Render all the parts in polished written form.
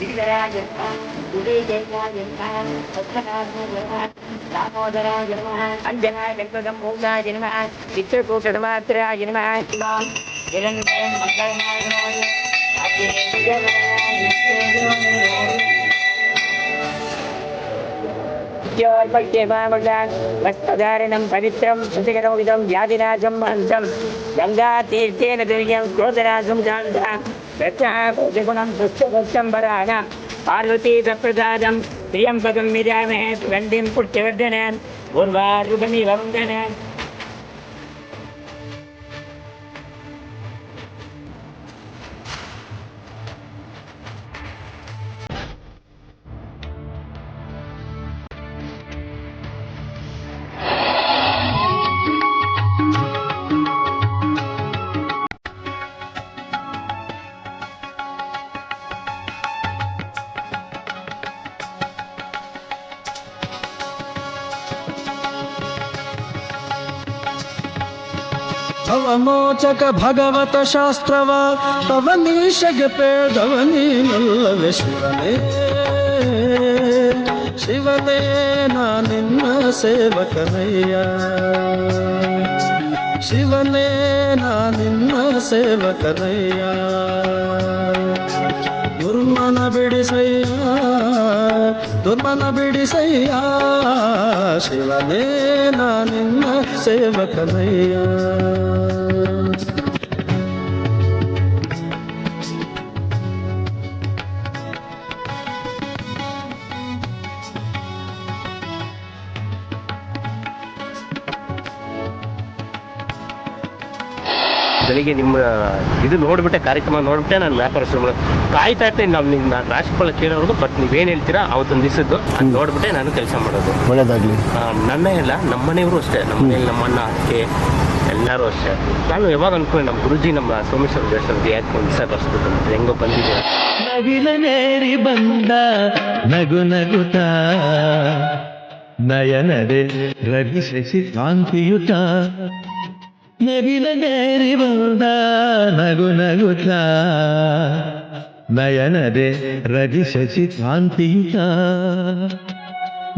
ಗಿರಿಧರಾಯ ನಮಃ ಉದಯಜಯಾಯ ನಮಃ ಪದ್ಮನಾಭಾಯ ನಮಃ दामोदराय नमः अंजनाय गणपतमूलाय नमः चित्रकूटमात्राय नमः निरन्तरं मङ्गलमाय वस्त्रधारणं पवित्रं श्रुतिकरोविदं व्याधिनाशं महन्तं गङ्गातीर्थेन दिव्यं क्रोधनाशं गुणं पुष्पभक्षं वराणां पार्वती सप्रसादं प्रियं पदं विरामहे गण्डिं पुष्टिवर्धनं पूर्वारुपनिवन्दनं ಭವಮೋಚಕ ಭಗವತ ಶಾಸ್ತ್ರವ ಪವನೀಶಗೆ ಪೇದವನೀನಲ್ಲವೇ ಶಿವನೇ ಶಿವನೇ ನಾನಿನ್ನ ಸೇವಕನಯ್ಯ ಶಿವನೇ ನಾನಿನ್ನ ಸೇವಕನಯ್ಯ ದುರ್ಮನ ಬಿಡಿಸಯ್ಯ ಶಿವನೇ ನಾನಿನ್ನ ಸೇವಕನಯ್ಯ ಬೆಳಿಗ್ಗೆ ನಿಮ್ಮ ಇದು ನೋಡಿಬಿಟ್ಟೆ ಕಾರ್ಯಕ್ರಮ ನೋಡಿಬಿಟ್ಟೆ ನಾನು ವ್ಯಾಪಾರ ಶುರು ಕಾಯ್ತಾ ಇರ್ತೀನಿ. ನಾನು ರಾಶಿಫಲ ಕೇಳೋರ್ಗು ಬಟ್ ನೀವೇನು ಹೇಳ್ತೀರಾ ಅವತ್ತೊಂದು ದಿವಸದ್ದು ಅದು ನೋಡಿಬಿಟ್ಟೆ ನಾನು ಕೆಲಸ ಮಾಡೋದು. ಒಳ್ಳೆಯದಾಗಲಿ. ನನ್ನೇ ಇಲ್ಲ, ನಮ್ಮ ಮನೆಯವರು ಅಷ್ಟೇ, ನಮ್ಮ ಮನೇಲಿ ನಮ್ಮ ಅಣ್ಣ ಅಕ್ಕೆ ಎಲ್ಲರೂ ಅಷ್ಟೇ. ನಾನು ಯಾವಾಗ ಅನ್ಕೊಂಡೆ ನಮ್ಮ ಗುರುಜಿ ನಮ್ಮ ಸೋಮೇಶ್ವರ ದೇವಸ್ಥಾನದ ಯಾಕೆ ಒಂದು ದಿವಸ ಬರ್ಸ್ಬೇಕು ಅಂತ ಹೆಂಗೋ ಬಂದಿದ್ದೀರ. ನವಿಲನೇರಿ ಬಂದ ನಗು ನಗುತ್ತ ನಯನದೆ ರವಿ ಶಶಿ ಕಾಂತಿಯುತ ನವಿಲನೇರಿ ಬಂದ ನಗು ನಗುತ್ತ ನಯನದೆ ರವಿ ಶಶಿ ಕಾಂತಿಯುತ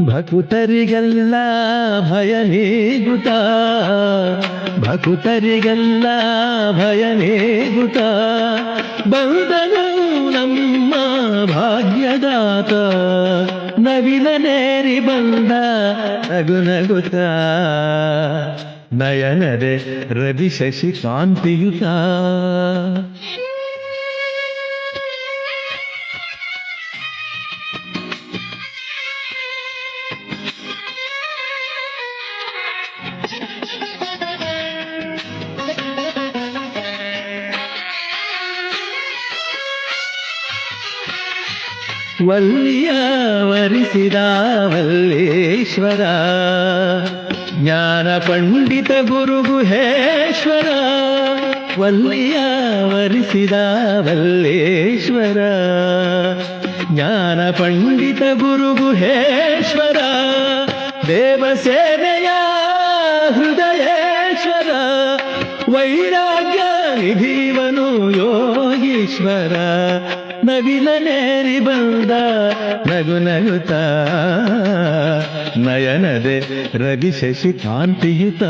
ಭಕುತರಿಗೆಲ್ಲ ಭಯ ನೀಗುತ್ತ ಭಕುತರಿಗೆಲ್ಲ ಭಯ ನೀಗುತ್ತ ಬಂದನು ನಮ್ಮ ಭಾಗ್ಯದಾತ ನವಿಲನೇರಿ ಬಂದ ನಗು ನಗುತ್ತ ನಯನದೆ ರವಿ ಶಶಿ ಕಾಂತಿಯುತ ವಲ್ಲಿಯ ವರಿಸಿದ ವಲ್ಲೇಶ್ವರ ಜ್ಞಾನ ಪಂಡಿತ ಗುರು ಗುಹೇಶ್ವರ ವಲ್ಲಿಯ ವರಿಸಿದ ವಲ್ಲೇಶ್ವರ ಜ್ಞಾನ ಪಂಡಿತ ಗುರು ಗುಹೇಶ್ವರ ದೇವಸೇನೆಯ ಹೃದಯೇಶ್ವರ ವೈರಾಗ್ಯ ನಿಧಿವನು ಯೋಗೀಶ್ವರ ನವಿಲನೇರಿ ಬಂದ ನಗು ನಗುತ್ತ ನಯನದೆ ರವಿ ಶಶಿ ಕಾಂತಿಯುತ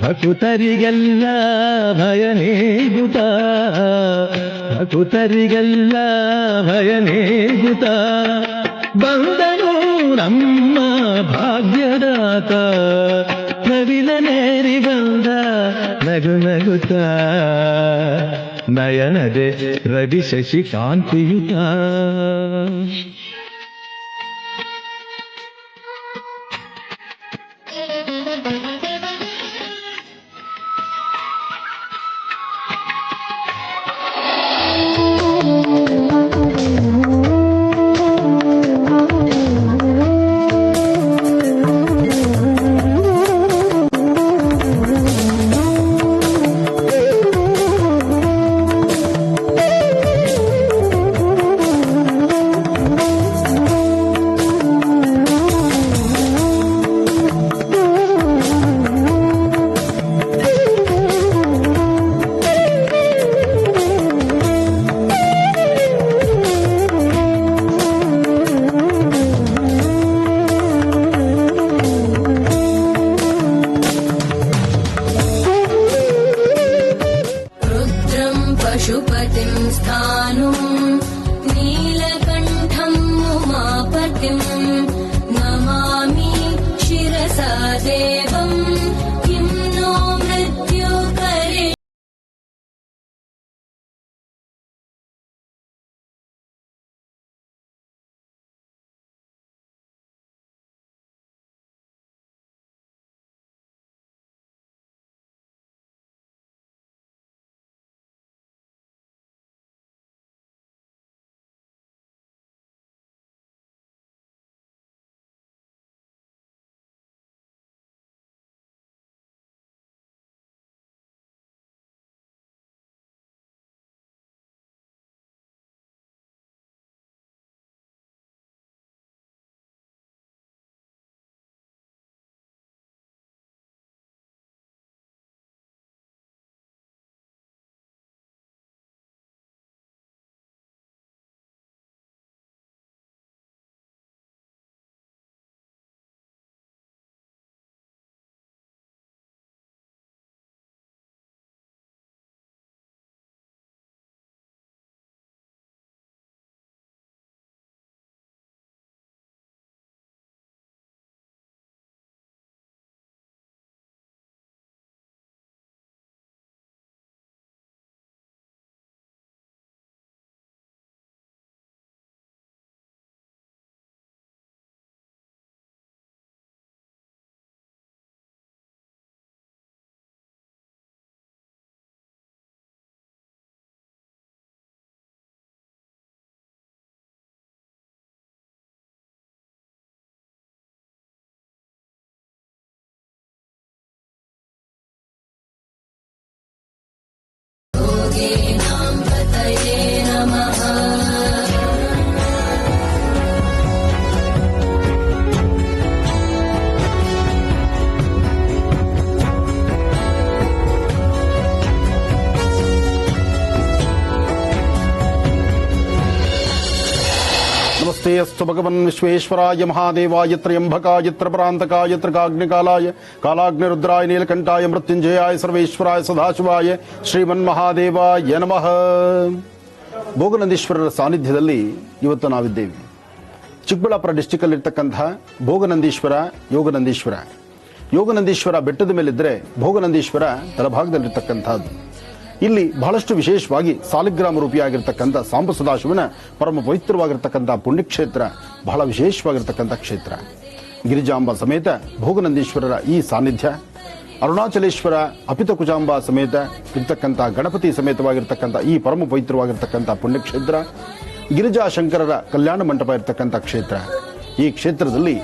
ಭಕುತರಿಗೆಲ್ಲ ಭಯ ನೀಗುತ್ತ ಭಕುತರಿಗೆಲ್ಲ ಭಯ ನೀಗುತ್ತ ಬಂದನು ನಮ್ಮ ಭಾಗ್ಯದಾತ ನವಿಲನೇರಿ ಬಂದ ನಗು ನಗುತ್ತ ನಯನದೆ ರವಿ ಶಶಿ ಕಾಂತಿಯುತ मूर्तिम् नमामि शिरसा देवम् किं नो मृत्युकरे योगिनां पतये नमः। नमस्ते अस्तु भगवन् विश्वेश्वराय महादेवाय त्र्यंबकाय त्रिपुरान्तकाय त्रिकाग्निकालाय कालाग्निरुद्राय नीलकंठाय मृत्युंजयाय सर्वेश्वराय सदाशिवाय ಶ್ರೀಮನ್ಮಹಾದೇವಾಯ ನಮಃ. ಭೋಗನಂದೀಶ್ವರರ ಸಾನ್ನಿಧ್ಯದಲ್ಲಿ ಇವತ್ತು ನಾವಿದ್ದೇವೆ. ಚಿಕ್ಕಬಳ್ಳಾಪುರ ಡಿಸ್ಟಿಕ್ ಅಲ್ಲಿ ಇರತಕ್ಕಂತಹ ಭೋಗನಂದೀಶ್ವರ ಯೋಗನಂದೀಶ್ವರ ಬೆಟ್ಟದ ಮೇಲಿದ್ರೆ ಭೋಗನಂದೀಶ್ವರ ತಳಭಾಗದಲ್ಲಿರ್ತಕ್ಕಂಥದ್ದು. ಇಲ್ಲಿ ಬಹಳಷ್ಟು ವಿಶೇಷವಾಗಿ ಸಾಲಿಗ್ರಾಮ ರೂಪಿಯಾಗಿರ್ತಕ್ಕಂಥ ಸಾಂಬ ಸದಾಶಿವನ ಪರಮ ಪವಿತ್ರವಾಗಿರ್ತಕ್ಕಂಥ ಪುಣ್ಯಕ್ಷೇತ್ರ, ಬಹಳ ವಿಶೇಷವಾಗಿರ್ತಕ್ಕಂಥ ಕ್ಷೇತ್ರ. ಗಿರಿಜಾಂಬ ಸಮೇತ ಭೋಗನಂದೀಶ್ವರರ ಈ ಸಾನ್ನಿಧ್ಯ, ಅರುಣಾಚಲೇಶ್ವರ ಅಪಿತ ಕುಜಾಂಬ ಸಮೇತ ಇರ್ತಕ್ಕಂಥ ಗಣಪತಿ ಸಮೇತವಾಗಿರ್ತಕ್ಕಂಥ ಈ ಪರಮ ಪವಿತ್ರವಾಗಿರ್ತಕ್ಕಂಥ ಪುಣ್ಯಕ್ಷೇತ್ರ, ಗಿರಿಜಾ ಶಂಕರರ ಕಲ್ಯಾಣ ಮಂಟಪ ಇರ್ತಕ್ಕಂಥ ಕ್ಷೇತ್ರ. ಈ ಕ್ಷೇತ್ರದಲ್ಲಿ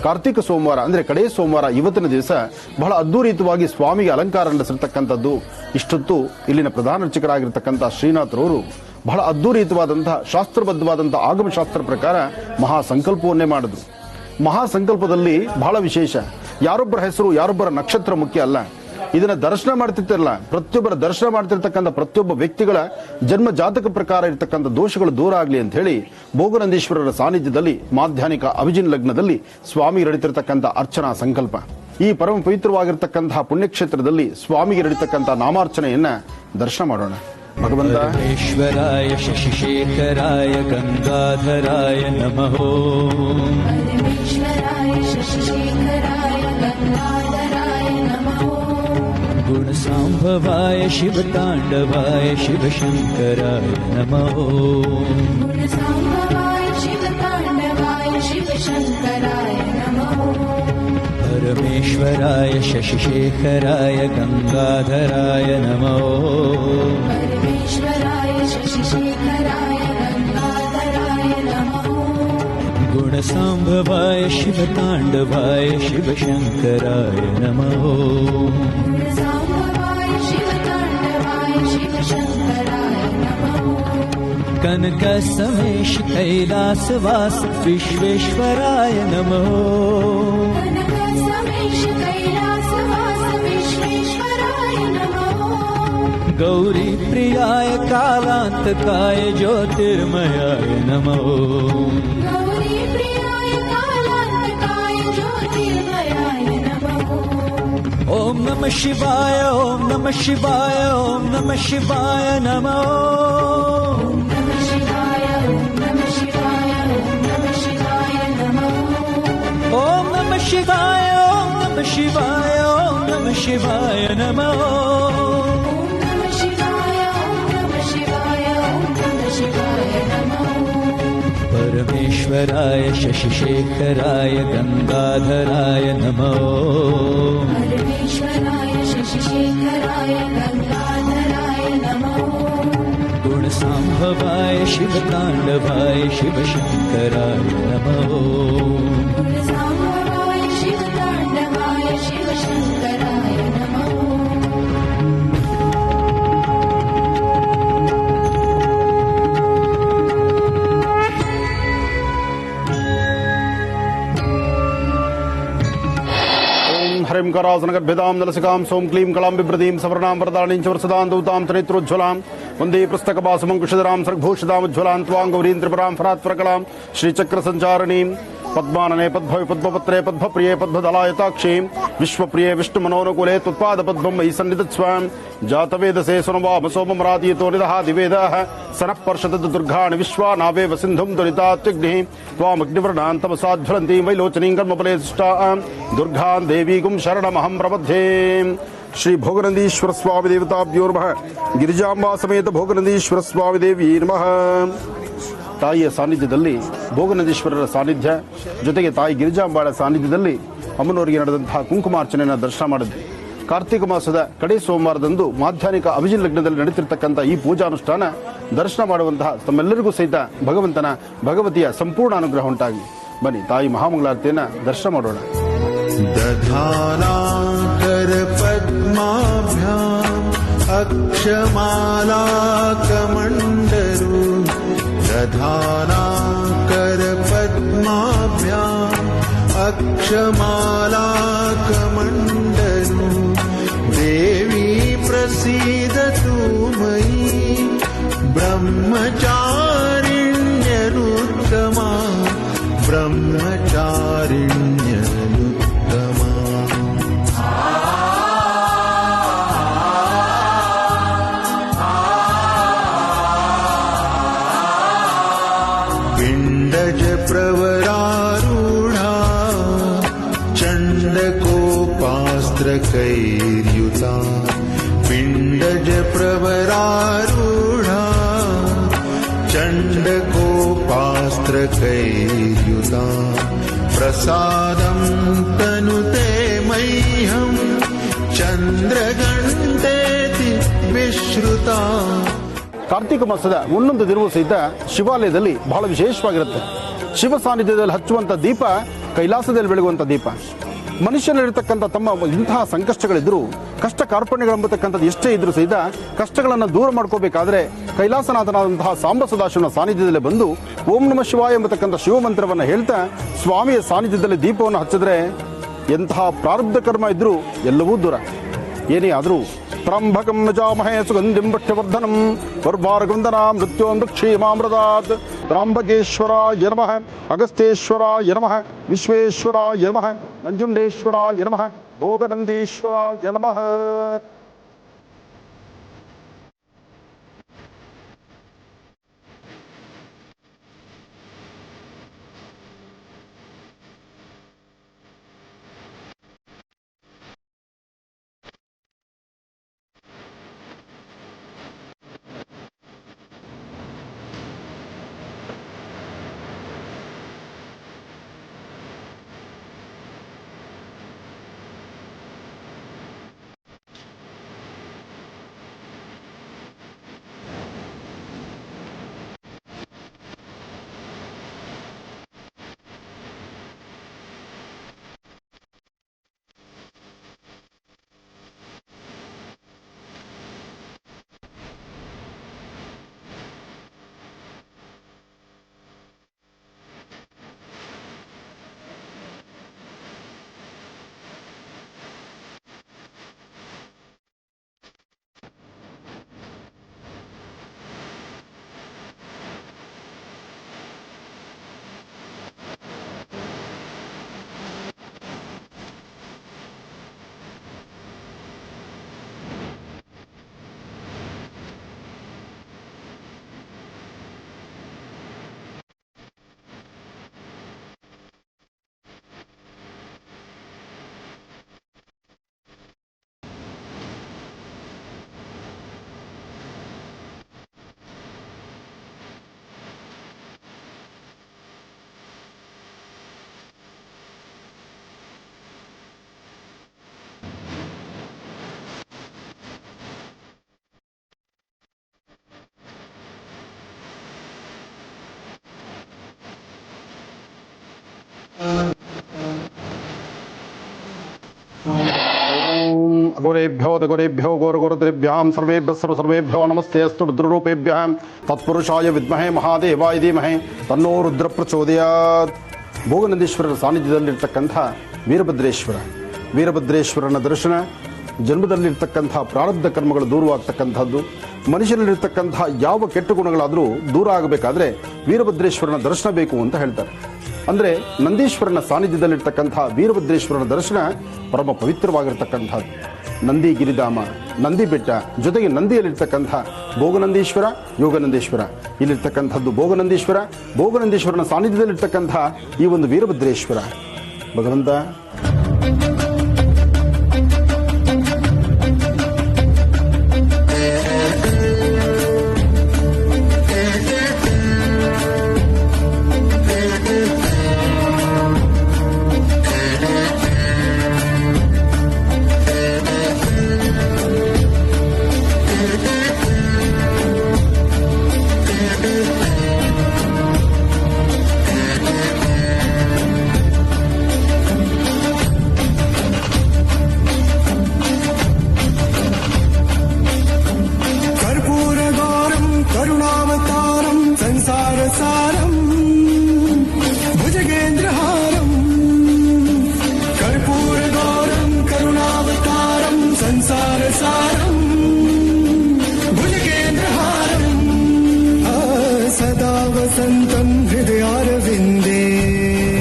ಕಾರ್ತೀಕ ಸೋಮವಾರ ಅಂದ್ರೆ ಕಡೆ ಸೋಮವಾರ ಇವತ್ತಿನ ದಿವಸ ಬಹಳ ಅದ್ದೂರಿತವಾಗಿ ಸ್ವಾಮಿಗೆ ಅಲಂಕಾರ ನಡೆಸಿರ್ತಕ್ಕಂಥದ್ದು. ಇಷ್ಟೊತ್ತು ಇಲ್ಲಿನ ಪ್ರಧಾನ ಅರ್ಚಕರಾಗಿರ್ತಕ್ಕಂಥ ಶ್ರೀನಾಥರವರು ಬಹಳ ಅದ್ದೂರಿತವಾದಂತಹ ಶಾಸ್ತ್ರಬದ್ಧವಾದಂತಹ ಆಗಮಶಾಸ್ತ್ರ ಪ್ರಕಾರ ಮಹಾಸಂಕಲ್ಪವನ್ನೇ ಮಾಡಿದ್ರು. ಮಹಾಸಂಕಲ್ಪದಲ್ಲಿ ಬಹಳ ವಿಶೇಷ, ಯಾರೊಬ್ಬರ ಹೆಸರು ಯಾರೊಬ್ಬರ ನಕ್ಷತ್ರ ಮುಖ್ಯ ಅಲ್ಲ. ಇದನ್ನ ದರ್ಶನ ಮಾಡ್ತಿರ್ತಿರಲ್ಲ, ಪ್ರತಿಯೊಬ್ಬರ ದರ್ಶನ ಮಾಡ್ತಿರ್ತಕ್ಕಂಥ ಪ್ರತಿಯೊಬ್ಬ ವ್ಯಕ್ತಿಗಳ ಜನ್ಮ ಜಾತಕ ಪ್ರಕಾರ ಇರತಕ್ಕಂಥ ದೋಷಗಳು ದೂರ ಆಗಲಿ ಅಂತ ಹೇಳಿ ಭೋಗನಂದೀಶ್ವರರ ಸಾನ್ನಿಧ್ಯದಲ್ಲಿ ಮಾಧ್ಯಾಹ್ನಿಕ ಅಭಿಜಿನ್ ಲಗ್ನದಲ್ಲಿ ಸ್ವಾಮಿಗೆ ನಡೀತಿರ್ತಕ್ಕಂಥ ಅರ್ಚನಾ ಸಂಕಲ್ಪ. ಈ ಪರಮ ಪವಿತ್ರವಾಗಿರ್ತಕ್ಕಂತಹ ಪುಣ್ಯಕ್ಷೇತ್ರದಲ್ಲಿ ಸ್ವಾಮಿಗೆ ನಡೀತಕ್ಕಂಥ ನಾಮಾರ್ಚನೆಯನ್ನ ದರ್ಶನ ಮಾಡೋಣ. ಭಗವಂತ ಈಶ್ವರಾಯ ಶಶಿಶೇಖರಾಯ ಗಂಗಾಧರಾಯ ನಮಃ. गुणसाम्भवाय शिवताण्डवाय शिवशङ्कराय नमः. गुणसाम्भवाय शिवताण्डवाय शिवशङ्कराय नमः. परमेश्वराय शशिशेखराय गङ्गाधराय नमः. परमेश्वराय शशिशेखराय गङ्गाधराय नमः. गुणसाम्भवाय शिवताण्डवाय शिवशङ्कराय नमः. कनकसमेश कैलासवास विश्वेश्वराय नमः. गौरी प्रियाय कालान्तकाय ज्योतिर्मयाय नमः. ओम नमः शिवाय ओम नमः शिवाय ओम नमः शिवाय नमः. ಶಿವಾಯ ನಮಃ Namah Shivaya, Om Namah Shivaya, Om Namah Shivaya Namo. परमेश्वराय शशिशेखराय गंगाधराय नमो परमेश्वराय शशिशेखराय गंगाधराय नमो. गुणसाम्भवाय शिवताण्डवाय शिवशङ्कराय नमो गुणसाम्भवाय शिवताण्डवाय शिवशङ्कराय नमो. हरिं करासनगर्भिदां नलसिकां सों क्लीं कलां बिभ्रतीं सवर्णां वरदानीं च वर्षदां दौतां चरित्रोज्ज्वलां वन्दे पुस्तकवासमङ्कुशधरां सर्गभूषितामुज्ज्वलां त्वां गौरीं त्रिपुरां फरात्परकलां श्रीचक्रसञ्चारिणीं पद्मानने पद्भवे पद्मपत्रे पद्मप्रिये पद्मदलायताक्षीं विश्वप्रिये विष्णुमनोनुकूले त्वत्पादपद्मं मयि सन्निधत्स्वां जातवेदसे सुनवाम सोममरादीतो निदहादिवेदः सनः पर्षदत् दुर्गाणि विश्वानावेव सिन्धुं दुरितात्युग्निः त्वामग्निवर्णान्तमसाज्वलन्तीं वैलोचनीं कर्मफले सृष्टां दुर्गां देवीगुं शरणमहं प्रपद्ये श्री भोगनंदीश्वर स्वामी देवताभ्यो नमः ಗಿರಿಜಾಂಬಾ ಸಮೇತ ಭೋಗನಂದೀಶ್ವರ ಸ್ವಾಮಿ ದೇವಿ ನಮಃ. ತಾಯಿಯ ಸಾನ್ನಿಧ್ಯದಲ್ಲಿ ಭೋಗನಂದೀಶ್ವರರ ಸಾನ್ನಿಧ್ಯ ಜೊತೆಗೆ ತಾಯಿ ಗಿರಿಜಾಂಬಾಳ ಸಾನ್ನಿಧ್ಯದಲ್ಲಿ ಅಮ್ಮನವರಿಗೆ ನಡೆದಂತಹ ಕುಂಕುಮಾರ್ಚನೆಯನ್ನು ದರ್ಶನ ಮಾಡಿದ್ವಿ. ಕಾರ್ತಿಕ ಮಾಸದ ಕಡೆ ಸೋಮವಾರದಂದು ಮಾಧ್ಯಾಹ್ನಿಕ ಅಭಿಜಿನ್ ಲಗ್ನದಲ್ಲಿ ನಡೀತಿರ್ತಕ್ಕಂಥ ಈ ಪೂಜಾನುಷ್ಠಾನ ದರ್ಶನ ಮಾಡುವಂತಹ ತಮ್ಮೆಲ್ಲರಿಗೂ ಸಹಿತ ಭಗವತಿಯ ಸಂಪೂರ್ಣ ಅನುಗ್ರಹ ಉಂಟಾಗಿ ಬನ್ನಿ ತಾಯಿ ಮಹಾಮಂಗಳಾರತಿಯನ್ನ ದರ್ಶನ ಮಾಡೋಣ. दधानाकर पद्माभ्याम् अक्षमालाकमण्डलु दधानाकर पद्माभ्याम् अक्षमालाकमण्डलु देवी प्रसीदतु मयि ब्रह्मचारिण्यनुत्तमा ब्रह्मचारिण्यनुत्तमा. पिण्डज प्रवरारूढा चण्डकोपास्त्रकैर्युता पिण्डज प्रवरारूढा चण्डकोपास्त्रकैर्युता प्रसादं तनुते मह्यं चन्द्रघण्टेति विश्रुता. ಕಾರ್ತಿಕ ಮಾಸದ ಒಂದೊಂದು ದಿನವೂ ಸಹಿತ ಶಿವಾಲಯದಲ್ಲಿ ಬಹಳ ವಿಶೇಷವಾಗಿರುತ್ತೆ. ಶಿವ ಸಾನ್ನಿಧ್ಯದಲ್ಲಿ ಹಚ್ಚುವಂಥ ದೀಪ ಕೈಲಾಸದಲ್ಲಿ ಬೆಳಗುವಂಥ ದೀಪ. ಮನುಷ್ಯನಲ್ಲಿರ್ತಕ್ಕಂಥ ತಮ್ಮ ಇಂತಹ ಸಂಕಷ್ಟಗಳಿದ್ರು, ಕಷ್ಟ ಕಾರ್ಪಣ್ಯಗಳೆಂಬತಕ್ಕಂಥದ್ದು ಎಷ್ಟೇ ಇದ್ರೂ ಸಹಿತ ಕಷ್ಟಗಳನ್ನು ದೂರ ಮಾಡ್ಕೋಬೇಕಾದ್ರೆ ಕೈಲಾಸನಾಥನಾದಂತಹ ಸಾಂಬ ಸದಾಶಿವನ ಸಾನ್ನಿಧ್ಯದಲ್ಲಿ ಬಂದು ಓಂ ನಮಃ ಶಿವಾಯ ಎಂಬತಕ್ಕಂಥ ಶಿವಮಂತ್ರವನ್ನು ಹೇಳ್ತಾ ಸ್ವಾಮಿಯ ಸಾನ್ನಿಧ್ಯದಲ್ಲಿ ದೀಪವನ್ನು ಹಚ್ಚಿದ್ರೆ ಎಂತಹ ಪ್ರಾರಬ್ಧ ಕರ್ಮ ಇದ್ರೂ ಎಲ್ಲವೂ ದೂರ. ಏನೇ ಆದರೂ ತ್ರಂಬಕಂ ಯಜಾಮಹೇ ಸುಗಂಧಿಂ ಪುಷ್ಟ್ಯವರ್ಧನಂ ವರ್ವಾರಗುಂದನಾಂ ಮೃತ್ಯೋಂದಕ್ಷೀಮಾಮೃತಾತ್. ತ್ರಾಂಬಕೇಶ್ವರಾಯ ನಮಃ, ಅಗಸ್ತ್ಯೇಶ್ವರಾಯ ನಮಃ, ವಿಶ್ವೇಶ್ವರಾಯ ನಮಃ, ನಂಜುಂಡೇಶ್ವರಾಯ ನಮಃ, ಭೋಗನಂದೀಶ್ವರಾಯ ನಮಃ. ಅಘೋರೇಭ್ಯೋ ಘೋರಗುರುತೇಭ್ಯಾಂ ಸರ್ವೇಭ್ಯೋ ನಮಸ್ತೆ ಅಸ್ತು ರುದ್ರರೂಪೇಭ್ಯಾಂ ತತ್ಪುರುಷಾಯ ವಿದ್ಮಹೇ ಮಹಾದೇವಾಯ ಧೀಮಹಿ ತನ್ನೋ ರುದ್ರ ಪ್ರಚೋದಯಾತ್. ಭೋಗನಂದೀಶ್ವರರ ಸಾನ್ನಿಧ್ಯದಲ್ಲಿರ್ತಕ್ಕಂಥ ವೀರಭದ್ರೇಶ್ವರನ ದರ್ಶನ, ಜನ್ಮದಲ್ಲಿರ್ತಕ್ಕಂಥ ಪ್ರಾರಬ್ಧ ಕರ್ಮಗಳು ದೂರವಾಗ್ತಕ್ಕಂಥದ್ದು, ಮನುಷ್ಯನಲ್ಲಿರ್ತಕ್ಕಂಥ ಯಾವ ಕೆಟ್ಟ ಗುಣಗಳಾದರೂ ದೂರ ಆಗಬೇಕಾದ್ರೆ ವೀರಭದ್ರೇಶ್ವರನ ದರ್ಶನ ಬೇಕು ಅಂತ ಹೇಳ್ತಾರೆ. ಅಂದರೆ ನಂದೀಶ್ವರನ ಸಾನ್ನಿಧ್ಯದಲ್ಲಿರ್ತಕ್ಕಂಥ ವೀರಭದ್ರೇಶ್ವರನ ದರ್ಶನ ಪರಮ ಪವಿತ್ರವಾಗಿರ್ತಕ್ಕಂಥದ್ದು. ನಂದಿ ಗಿರಿಧಾಮ, ನಂದಿ ಬೆಟ್ಟ, ಜೊತೆಗೆ ನಂದಿಯಲ್ಲಿರ್ತಕ್ಕಂಥ ಭೋಗನಂದೀಶ್ವರ, ಯೋಗನಂದೀಶ್ವರ, ಇಲ್ಲಿರ್ತಕ್ಕಂಥದ್ದು ಭೋಗನಂದೀಶ್ವರನ ಸಾನ್ನಿಧ್ಯದಲ್ಲಿರ್ತಕ್ಕಂಥ ಈ ಒಂದು ವೀರಭದ್ರೇಶ್ವರ ಭಗವಂತ.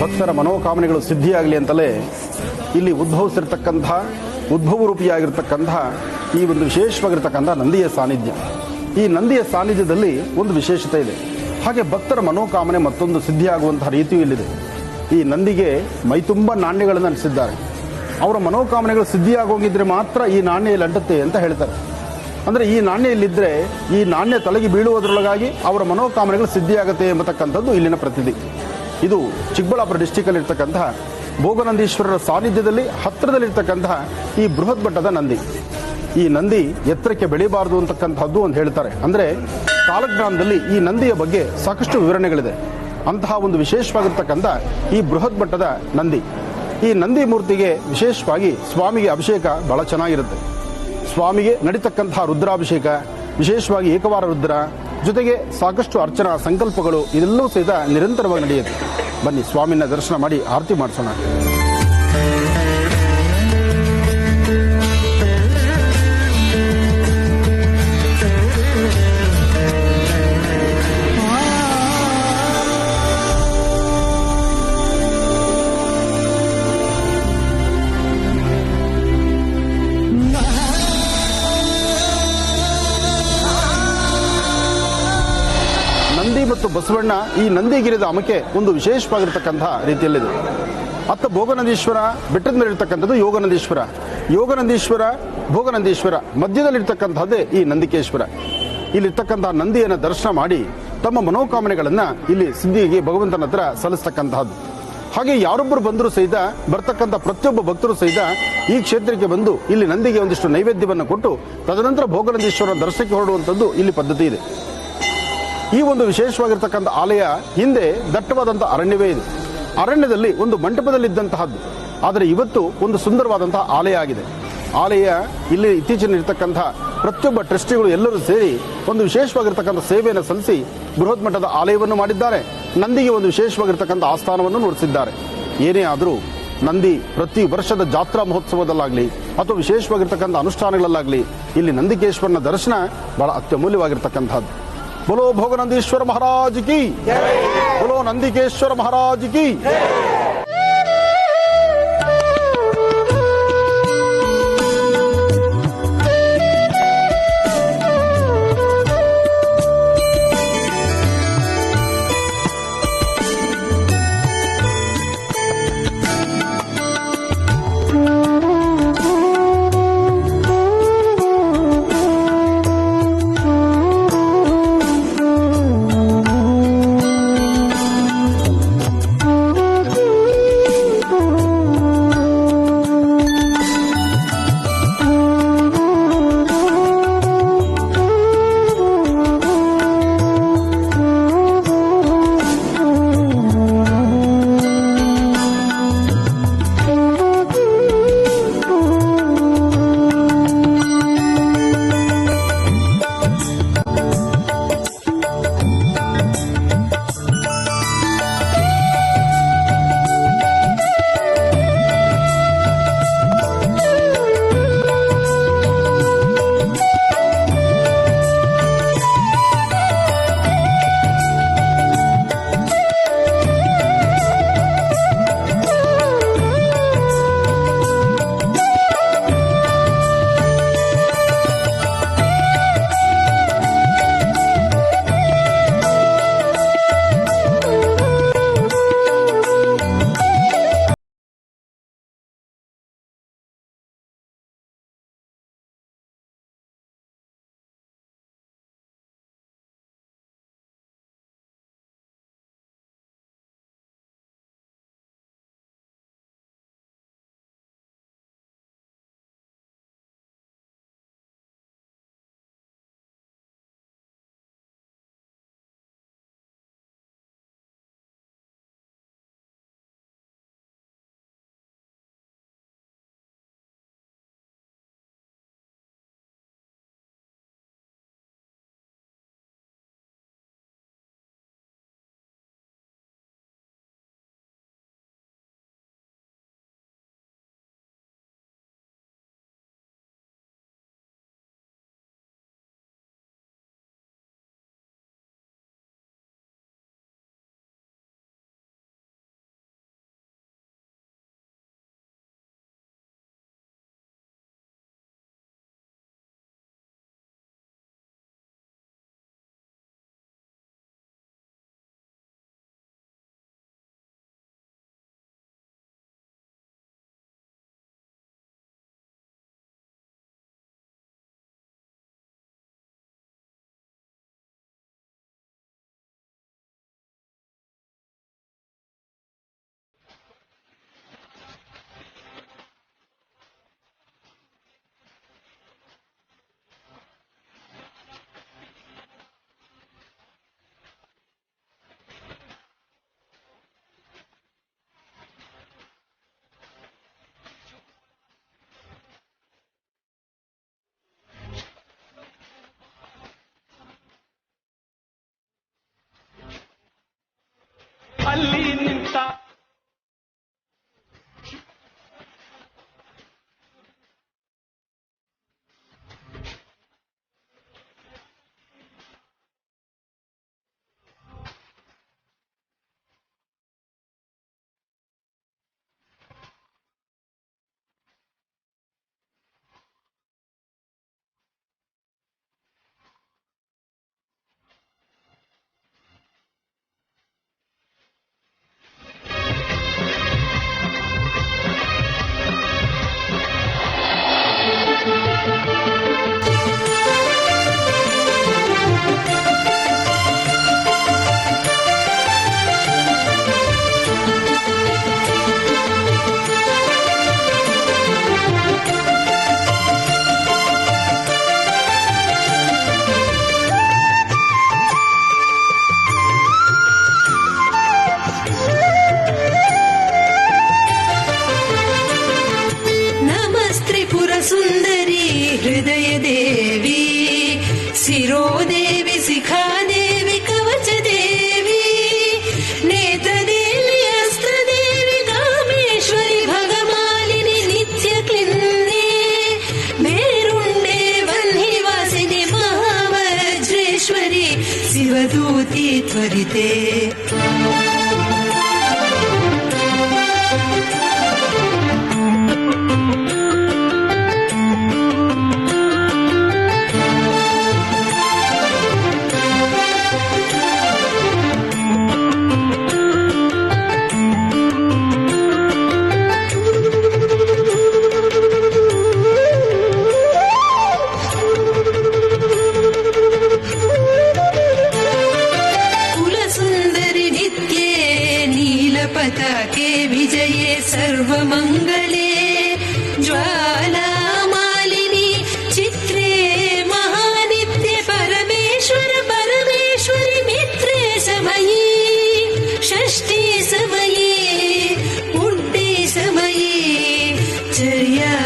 ಭಕ್ತರ ಮನೋಕಾಮನೆಗಳು ಸಿದ್ಧಿಯಾಗಲಿ ಅಂತಲೇ ಇಲ್ಲಿ ಉದ್ಭವ ರೂಪಿಯಾಗಿರ್ತಕ್ಕಂಥ ಈ ಒಂದು ವಿಶೇಷವಾಗಿರ್ತಕ್ಕಂಥ ನಂದಿಯ ಸಾನ್ನಿಧ್ಯ. ಈ ನಂದಿಯ ಸಾನ್ನಿಧ್ಯದಲ್ಲಿ ಒಂದು ವಿಶೇಷತೆ ಇದೆ. ಹಾಗೆ ಭಕ್ತರ ಮನೋಕಾಮನೆ ಮತ್ತೊಂದು ಸಿದ್ಧಿಯಾಗುವಂತಹ ರೀತಿಯೂ ಇಲ್ಲಿದೆ. ಈ ನಂದಿಗೆ ಮೈತುಂಬ ನಾಣ್ಯಗಳನ್ನು ಅಂಟಿಸಿದ್ದಾರೆ. ಅವರ ಮನೋಕಾಮನೆಗಳು ಸಿದ್ಧಿಯಾಗೋಗಿದ್ರೆ ಮಾತ್ರ ಈ ನಾಣ್ಯ ಇಲ್ಲಿ ಅಂಟುತ್ತೆ ಅಂತ ಹೇಳ್ತಾರೆ. ಅಂದರೆ ಈ ನಾಣ್ಯ ಇಲ್ಲಿದ್ದರೆ ಈ ನಾಣ್ಯ ತಲೆಗೆ ಬೀಳುವುದರೊಳಗಾಗಿ ಅವರ ಮನೋಕಾಮನೆಗಳು ಸಿದ್ಧಿಯಾಗುತ್ತೆ ಎಂಬತಕ್ಕಂಥದ್ದು ಇಲ್ಲಿನ ಪ್ರತೀತಿ. ಇದು ಚಿಕ್ಕಬಳ್ಳಾಪುರ ಡಿಸ್ಟಿಕಲ್ಲಿರ್ತಕ್ಕಂತಹ ಭೋಗನಂದೀಶ್ವರರ ಸಾನ್ನಿಧ್ಯದಲ್ಲಿ ಹತ್ತಿರದಲ್ಲಿರ್ತಕ್ಕಂತಹ ಈ ಬೃಹತ್ ಮಟ್ಟದ ನಂದಿ. ಈ ನಂದಿ ಎತ್ತರಕ್ಕೆ ಬೆಳೆಯಬಾರದು ಅಂತಕ್ಕಂಥದ್ದು ಅಂತ ಹೇಳ್ತಾರೆ. ಅಂದರೆ ಕಾಲಜ್ಞಾನದಲ್ಲಿ ಈ ನಂದಿಯ ಬಗ್ಗೆ ಸಾಕಷ್ಟು ವಿವರಣೆಗಳಿದೆ. ಅಂತಹ ಒಂದು ವಿಶೇಷವಾಗಿರ್ತಕ್ಕಂಥ ಈ ಬೃಹತ್ ಮಟ್ಟದ ನಂದಿ, ಈ ನಂದಿ ಮೂರ್ತಿಗೆ ವಿಶೇಷವಾಗಿ ಸ್ವಾಮಿಗೆ ಅಭಿಷೇಕ ಬಹಳ ಚೆನ್ನಾಗಿರುತ್ತೆ. ಸ್ವಾಮಿಗೆ ನಡೀತಕ್ಕಂತಹ ರುದ್ರಾಭಿಷೇಕ, ವಿಶೇಷವಾಗಿ ಏಕವಾರ ರುದ್ರ, ಜೊತೆಗೆ ಸಾಕಷ್ಟು ಅರ್ಚನಾ ಸಂಕಲ್ಪಗಳು ಇದೆಲ್ಲವೂ ಸಹಿತ ನಿರಂತರವಾಗಿ ನಡೆಯುತ್ತೆ. ಬನ್ನಿ ಸ್ವಾಮಿನ ದರ್ಶನ ಮಾಡಿ ಆರತಿ ಮಾಡಿಸೋಣ. ನಂದಿ ಮತ್ತು ಬಸವಣ್ಣ ಈ ನಂದಿಗಿರಿಧಾಮಕ್ಕೆ ಒಂದು ವಿಶೇಷವಾಗಿರ್ತಕ್ಕಂಥ ರೀತಿಯಲ್ಲಿದೆ. ಅತ್ತ ಭೋಗನಂದೀಶ್ವರ ಬೆಟ್ಟದ ಮೇಲಿರ್ತಕ್ಕಂಥದ್ದು ಯೋಗನಂದೀಶ್ವರ ಭೋಗನಂದೀಶ್ವರ ಮಧ್ಯದಲ್ಲಿರ್ತಕ್ಕಂಥದ್ದೇ ಈ ನಂದಿಕೇಶ್ವರ. ಇಲ್ಲಿರ್ತಕ್ಕಂಥ ನಂದಿಯನ್ನು ದರ್ಶನ ಮಾಡಿ ತಮ್ಮ ಮನೋಕಾಮನೆಗಳನ್ನು ಇಲ್ಲಿ ಸಿದ್ಧಿಗೆ ಭಗವಂತನ ಹತ್ರ ಸಲ್ಲಿಸ್ತಕ್ಕಂತಹದ್ದು. ಹಾಗೆ ಯಾರೊಬ್ಬರು ಬಂದರೂ ಸಹಿತ ಬರ್ತಕ್ಕಂಥ ಪ್ರತಿಯೊಬ್ಬ ಭಕ್ತರು ಸಹಿತ ಈ ಕ್ಷೇತ್ರಕ್ಕೆ ಬಂದು ಇಲ್ಲಿ ನಂದಿಗೆ ಒಂದಿಷ್ಟು ನೈವೇದ್ಯವನ್ನು ಕೊಟ್ಟು ತದನಂತರ ಭೋಗನಂದೀಶ್ವರನ ದರ್ಶನಕ್ಕೆ ಹೊರಡುವಂಥದ್ದು ಇಲ್ಲಿ ಪದ್ಧತಿ ಇದೆ. ಈ ಒಂದು ವಿಶೇಷವಾಗಿರ್ತಕ್ಕಂಥ ಆಲಯ ಹಿಂದೆ ದಟ್ಟವಾದಂಥ ಅರಣ್ಯವೇ ಇದೆ. ಅರಣ್ಯದಲ್ಲಿ ಒಂದು ಮಂಟಪದಲ್ಲಿದ್ದಂತಹದ್ದು, ಆದರೆ ಇವತ್ತು ಒಂದು ಸುಂದರವಾದಂತಹ ಆಲಯ ಆಗಿದೆ. ಆಲಯ ಇಲ್ಲಿ ಇತ್ತೀಚಿನ ಇರತಕ್ಕಂಥ ಪ್ರತಿಯೊಬ್ಬ ಟ್ರಸ್ಟಿಗಳು ಎಲ್ಲರೂ ಸೇರಿ ಒಂದು ವಿಶೇಷವಾಗಿರ್ತಕ್ಕಂಥ ಸೇವೆಯನ್ನು ಸಲ್ಲಿಸಿ ಬೃಹತ್ ಮಟ್ಟದ ಆಲಯವನ್ನು ಮಾಡಿದ್ದಾರೆ. ನಂದಿಗೆ ಒಂದು ವಿಶೇಷವಾಗಿರ್ತಕ್ಕಂಥ ಆಸ್ಥಾನವನ್ನು ನೋಡಿಸಿದ್ದಾರೆ. ಏನೇ ಆದರೂ ನಂದಿ ಪ್ರತಿ ವರ್ಷದ ಜಾತ್ರಾ ಮಹೋತ್ಸವದಲ್ಲಾಗಲಿ ಅಥವಾ ವಿಶೇಷವಾಗಿರ್ತಕ್ಕಂಥ ಅನುಷ್ಠಾನಗಳಲ್ಲಾಗಲಿ ಇಲ್ಲಿ ನಂದಿಕೇಶ್ವರನ ದರ್ಶನ ಬಹಳ ಅತ್ಯಮೂಲ್ಯವಾಗಿರ್ತಕ್ಕಂಥದ್ದು. बोलो भोगनंदीश्वर महाराज की, बोलो नंदिकेश्वर महाराज की. त्वरिते पताके विजये सर्वमङ्गले ज्वालामालिनी चित्रे महानित्ये परमेश्वर परमेश्वरि मित्रे समये षष्ठी समये उड्डे समये चर्यानाथमये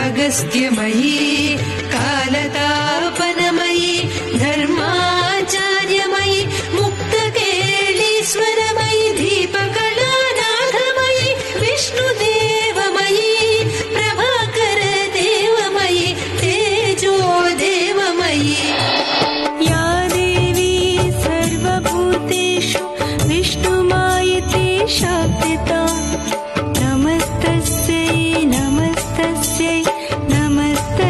अगस्त्यमयी कालतापनमयी धर्माचार्यमयी मुक्तकेलीश्वरमयी दीपकलानाथमयी विष्णुदेवमयी प्रभाकरदेवमयी तेजोदेवमयी या देवी सर्वभूतेषु विष्णुमायिते शाक्तिता नमस्तस्यै नमस्तस्यै नमस्ते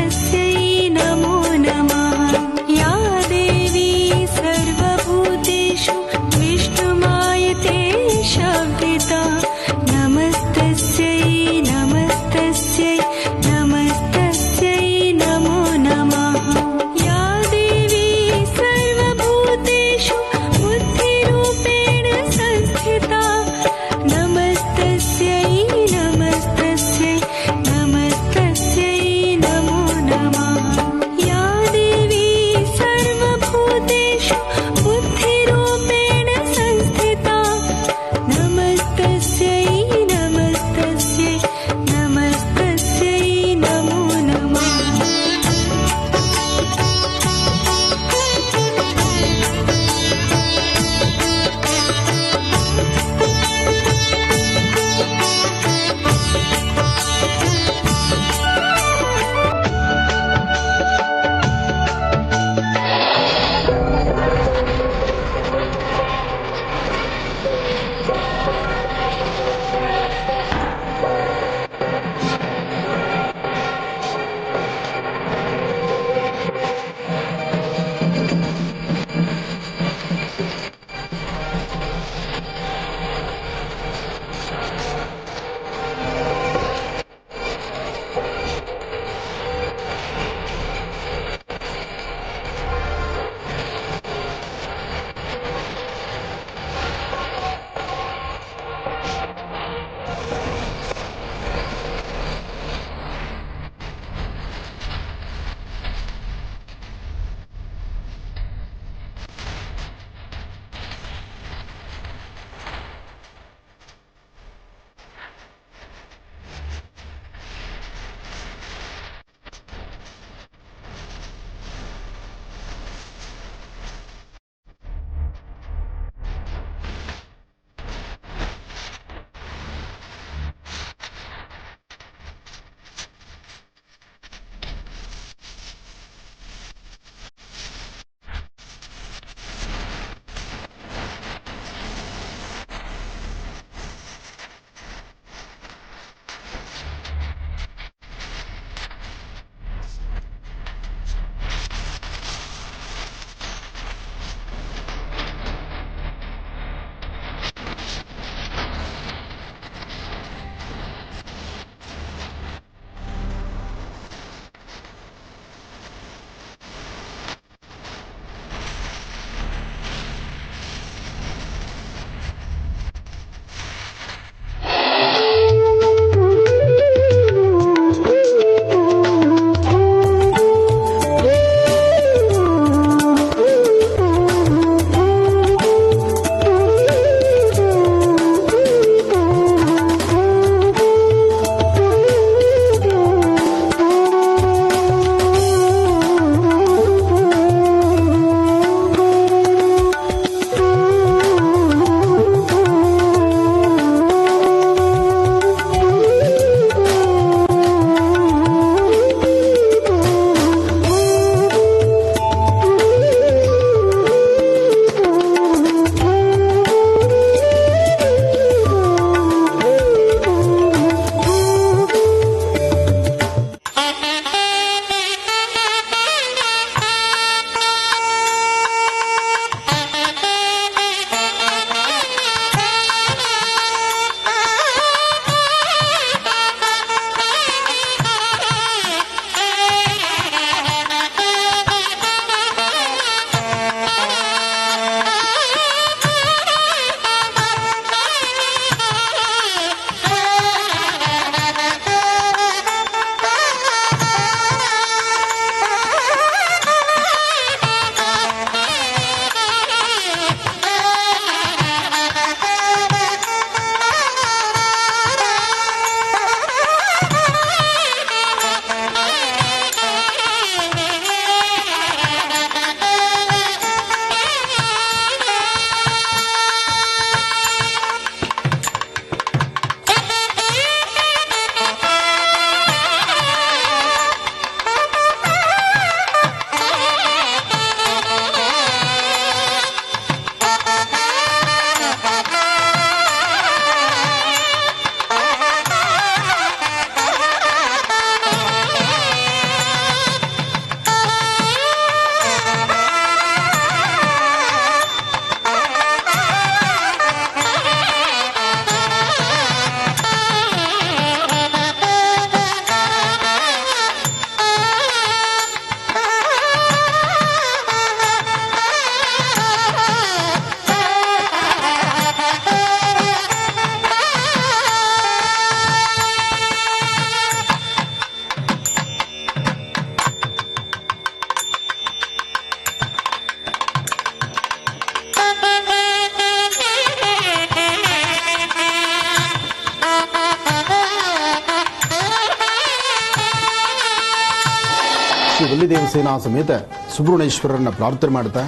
ಶ್ರೀ ವಲ್ಲಿದೇವಸೇನಾ ಸಮೇತ ಸುಬ್ರಹ್ಮಣ್ಯೇಶ್ವರರನ್ನ ಪ್ರಾರ್ಥನೆ ಮಾಡ್ತಾ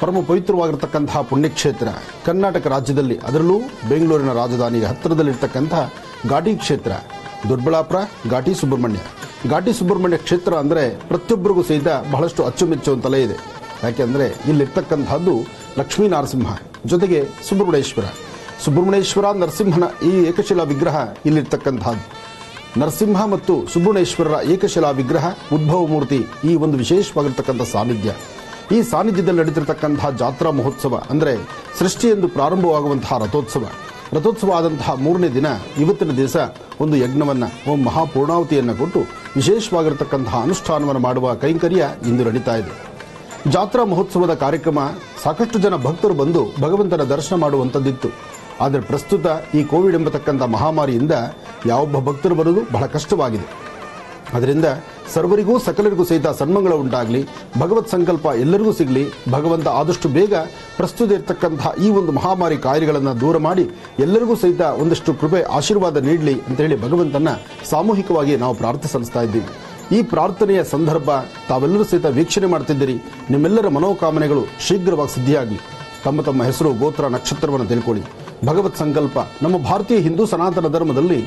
ಪರಮ ಪವಿತ್ರವಾಗಿರ್ತಕ್ಕಂತಹ ಪುಣ್ಯಕ್ಷೇತ್ರ ಕರ್ನಾಟಕ ರಾಜ್ಯದಲ್ಲಿ ಅದರಲ್ಲೂ ಬೆಂಗಳೂರಿನ ರಾಜಧಾನಿಗೆ ಹತ್ತಿರದಲ್ಲಿರ್ತಕ್ಕಂತಹ ಘಾಟಿ ಕ್ಷೇತ್ರ ದೊಡ್ಡಬಳ್ಳಾಪುರ ಘಾಟಿ ಸುಬ್ರಹ್ಮಣ್ಯ ಕ್ಷೇತ್ರ ಅಂದರೆ ಪ್ರತಿಯೊಬ್ಬರಿಗೂ ಸಹಿತ ಬಹಳಷ್ಟು ಅಚ್ಚುಮೆಚ್ಚುವಂತಲೇ ಇದೆ. ಯಾಕೆಂದರೆ ಇಲ್ಲಿರ್ತಕ್ಕಂತಹದ್ದು ಲಕ್ಷ್ಮೀ ನರಸಿಂಹ ಜೊತೆಗೆ ಸುಬ್ರಹ್ಮಣ್ಯೇಶ್ವರ ನರಸಿಂಹನ ಈ ಏಕಶಿಲಾ ವಿಗ್ರಹ ಇಲ್ಲಿರ್ತಕ್ಕಂತಹದ್ದು. ನರಸಿಂಹ ಮತ್ತು ಸುಬ್ರಹ್ಮಣ್ಯೇಶ್ವರರ ಏಕಶಿಲಾ ವಿಗ್ರಹ ಉದ್ಭವ ಮೂರ್ತಿ ಈ ಒಂದು ವಿಶೇಷವಾಗಿರ್ತಕ್ಕಂಥ ಸಾನ್ನಿಧ್ಯ. ಈ ಸಾನ್ನಿಧ್ಯದಲ್ಲಿ ನಡೀತಿರ್ತಕ್ಕಂತಹ ಜಾತ್ರಾ ಮಹೋತ್ಸವ ಅಂದರೆ ಸೃಷ್ಟಿ ಎಂದು ಪ್ರಾರಂಭವಾಗುವಂತಹ ರಥೋತ್ಸವ ಆದಂತಹ 3ನೇ ದಿನ ಇವತ್ತಿನ ದಿವಸ ಒಂದು ಯಜ್ಞವನ್ನ ಮಹಾಪೂರ್ಣಾವತಿಯನ್ನು ಕೊಟ್ಟು ವಿಶೇಷವಾಗಿರತಕ್ಕಂತಹ ಅನುಷ್ಠಾನವನ್ನು ಮಾಡುವ ಕೈಂಕರ್ಯ ಇಂದು ನಡೀತಾ ಇದೆ. ಜಾತ್ರಾ ಮಹೋತ್ಸವದ ಕಾರ್ಯಕ್ರಮ ಸಾಕಷ್ಟು ಜನ ಭಕ್ತರು ಬಂದು ಭಗವಂತನ ದರ್ಶನ ಮಾಡುವಂಥದ್ದಿತ್ತು. ಆದರೆ ಪ್ರಸ್ತುತ ಈ ಕೋವಿಡ್ ಎಂಬತಕ್ಕಂಥ ಮಹಾಮಾರಿಯಿಂದ ಯಾವೊಬ್ಬ ಭಕ್ತರು ಬರುವುದು ಬಹಳ ಕಷ್ಟವಾಗಿದೆ. ಅದರಿಂದ ಸರ್ವರಿಗೂ ಸಕಲರಿಗೂ ಸಹಿತ ಸನ್ಮಂಗಳ ಉಂಟಾಗಲಿ, ಭಗವತ್ ಸಂಕಲ್ಪ ಎಲ್ಲರಿಗೂ ಸಿಗಲಿ, ಭಗವಂತ ಆದಷ್ಟು ಬೇಗ ಪ್ರಸ್ತುತ ಇರತಕ್ಕಂತಹ ಈ ಒಂದು ಮಹಾಮಾರಿ ಕಾಯಿಲೆಗಳನ್ನು ದೂರ ಮಾಡಿ ಎಲ್ಲರಿಗೂ ಸಹಿತ ಒಂದಷ್ಟು ಕೃಪೆ ಆಶೀರ್ವಾದ ನೀಡಲಿ ಅಂತ ಹೇಳಿ ಭಗವಂತನ ಸಾಮೂಹಿಕವಾಗಿ ನಾವು ಪ್ರಾರ್ಥನೆ ಸಲ್ಲಿಸ್ತಾ ಇದ್ದೀವಿ. ಈ ಪ್ರಾರ್ಥನೆಯ ಸಂದರ್ಭ ತಾವೆಲ್ಲರೂ ಸಹಿತ ವೀಕ್ಷಣೆ ಮಾಡ್ತಿದ್ದೀರಿ. ನಿಮ್ಮೆಲ್ಲರ ಮನೋಕಾಮನೆಗಳು ಶೀಘ್ರವಾಗಿ ಸಿದ್ಧಿಯಾಗಲಿ. ತಮ್ಮ ತಮ್ಮ ಹೆಸರು, ಗೋತ್ರ, ನಕ್ಷತ್ರವನ್ನು ತಿಳ್ಕೊಳ್ಳಿ. ಭಗವತ್ ಸಂಕಲ್ಪ ನಮ್ಮ ಭಾರತೀಯ ಹಿಂದೂ ಸನಾತನ ಧರ್ಮದಲ್ಲಿ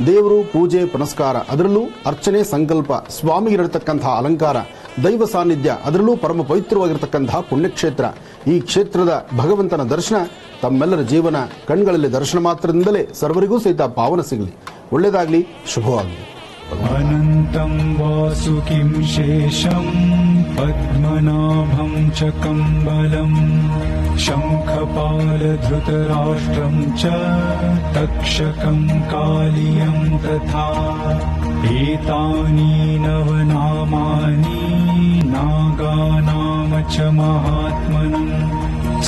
ದೇವರು ಪೂಜೆ ಪುನಸ್ಕಾರ, ಅದರಲ್ಲೂ ಅರ್ಚನೆ, ಸಂಕಲ್ಪ, ಸ್ವಾಮಿಗಿರತಕ್ಕಂತಹ ಅಲಂಕಾರ, ದೈವ ಸಾನ್ನಿಧ್ಯ, ಅದರಲ್ಲೂ ಪರಮ ಪವಿತ್ರವಾಗಿರತಕ್ಕಂತಹ ಪುಣ್ಯಕ್ಷೇತ್ರ. ಈ ಕ್ಷೇತ್ರದ ಭಗವಂತನ ದರ್ಶನ ತಮ್ಮೆಲ್ಲರ ಜೀವನ ಕಣ್ಗಳಲ್ಲಿ ದರ್ಶನ ಮಾತ್ರದಿಂದಲೇ ಸರ್ವರಿಗೂ ಸಹಿತ ಪಾವನ ಸಿಗಲಿ. ಒಳ್ಳೆಯದಾಗಲಿ, ಶುಭವಾಗಲಿ. अनन्तं वासुकिं शेषं पद्मनाभं च कम्बलं शङ्खपालधृतराष्ट्रं च तक्षकं कालियं तथा एतानि नवनामानि नागानाम च महात्मनम्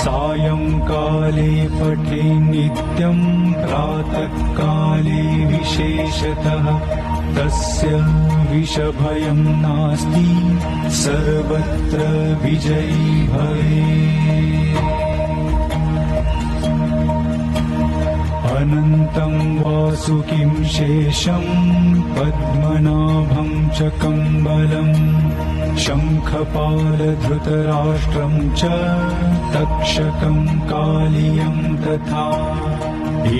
सायंकाले पठे नित्यं प्रातःकाले विशेषतः तस्य विषभयं नास्ति सर्वत्र विजयी भवेत्। अनन्तं वासुकिं शेषं पद्मनाभं च कम्बलं शङ्खपालधृतराष्ट्रं च तक्षकं कालियं तथा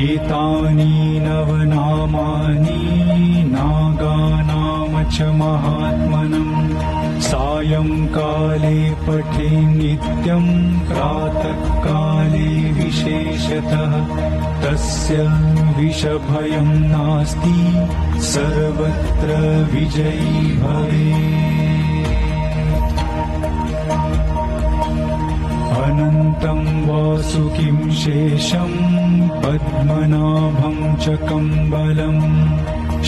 एतानि नवनामानि नागानाम च महात्मनम् सायंकाले पठे नित्यं प्रातःकाले विशेषतः तस्य विषभयं नास्ति सर्वत्र विजयी भवेत्। अनन्तं वासुकिं शेषं पद्मनाभं च कम्बलं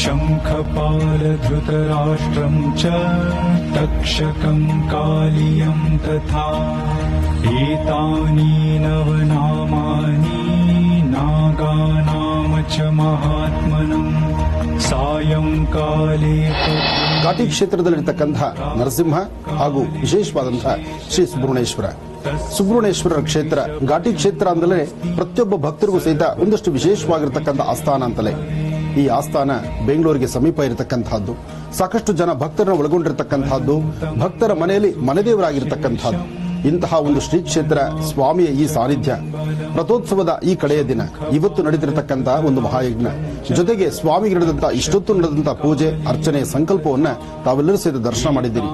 शङ्खपालधृतराष्ट्रं च तक्षकं कालियं तथा एतानि नवनामानि नागानाम च महात्मनम् सायंकाले ಘಾಟಿ ಕ್ಷೇತ್ರದಲ್ಲಿರ್ತಕ್ಕಂತಹ ನರಸಿಂಹ ಹಾಗೂ ವಿಶೇಷವಾದಂತಹ ಶ್ರೀ ಸುಬ್ರಹ್ಮಣ್ಯೇಶ್ವರರ ಕ್ಷೇತ್ರ. ಘಾಟಿ ಕ್ಷೇತ್ರ ಅಂದರೆ ಪ್ರತಿಯೊಬ್ಬ ಭಕ್ತರಿಗೂ ಸಹಿತ ಒಂದಷ್ಟು ವಿಶೇಷವಾಗಿರತಕ್ಕಂಥ ಆಸ್ಥಾನ ಅಂತಲೇ. ಈ ಆಸ್ಥಾನ ಬೆಂಗಳೂರಿಗೆ ಸಮೀಪ ಇರತಕ್ಕಂತಹದ್ದು, ಸಾಕಷ್ಟು ಜನ ಭಕ್ತರನ್ನು ಒಳಗೊಂಡಿರತಕ್ಕಂತಹದ್ದು, ಭಕ್ತರ ಮನೆಯಲ್ಲಿ ಮನೆದೇವರಾಗಿರ್ತಕ್ಕಂಥದ್ದು. ಇಂತಹ ಒಂದು ಶ್ರೀ ಕ್ಷೇತ್ರ ಸ್ವಾಮಿಯ ಈ ಸಾನ್ನಿಧ್ಯ, ರಥೋತ್ಸವದ ಈ ಕಡೆಯ ದಿನ, ಇವತ್ತು ನಡೆದಿರತಕ್ಕಂತಹ ಒಂದು ಮಹಾಯಜ್ಞ, ಜೊತೆಗೆ ಸ್ವಾಮಿಗೆ ನಡೆದಂತಹ ಇಷ್ಟೊತ್ತು ನಡೆದಂತಹ ಪೂಜೆ ಅರ್ಚನೆ ಸಂಕಲ್ಪವನ್ನ ತಾವೆಲ್ಲರೂ ಸಹಿತ ದರ್ಶನ ಮಾಡಿದ್ದೀರಿ.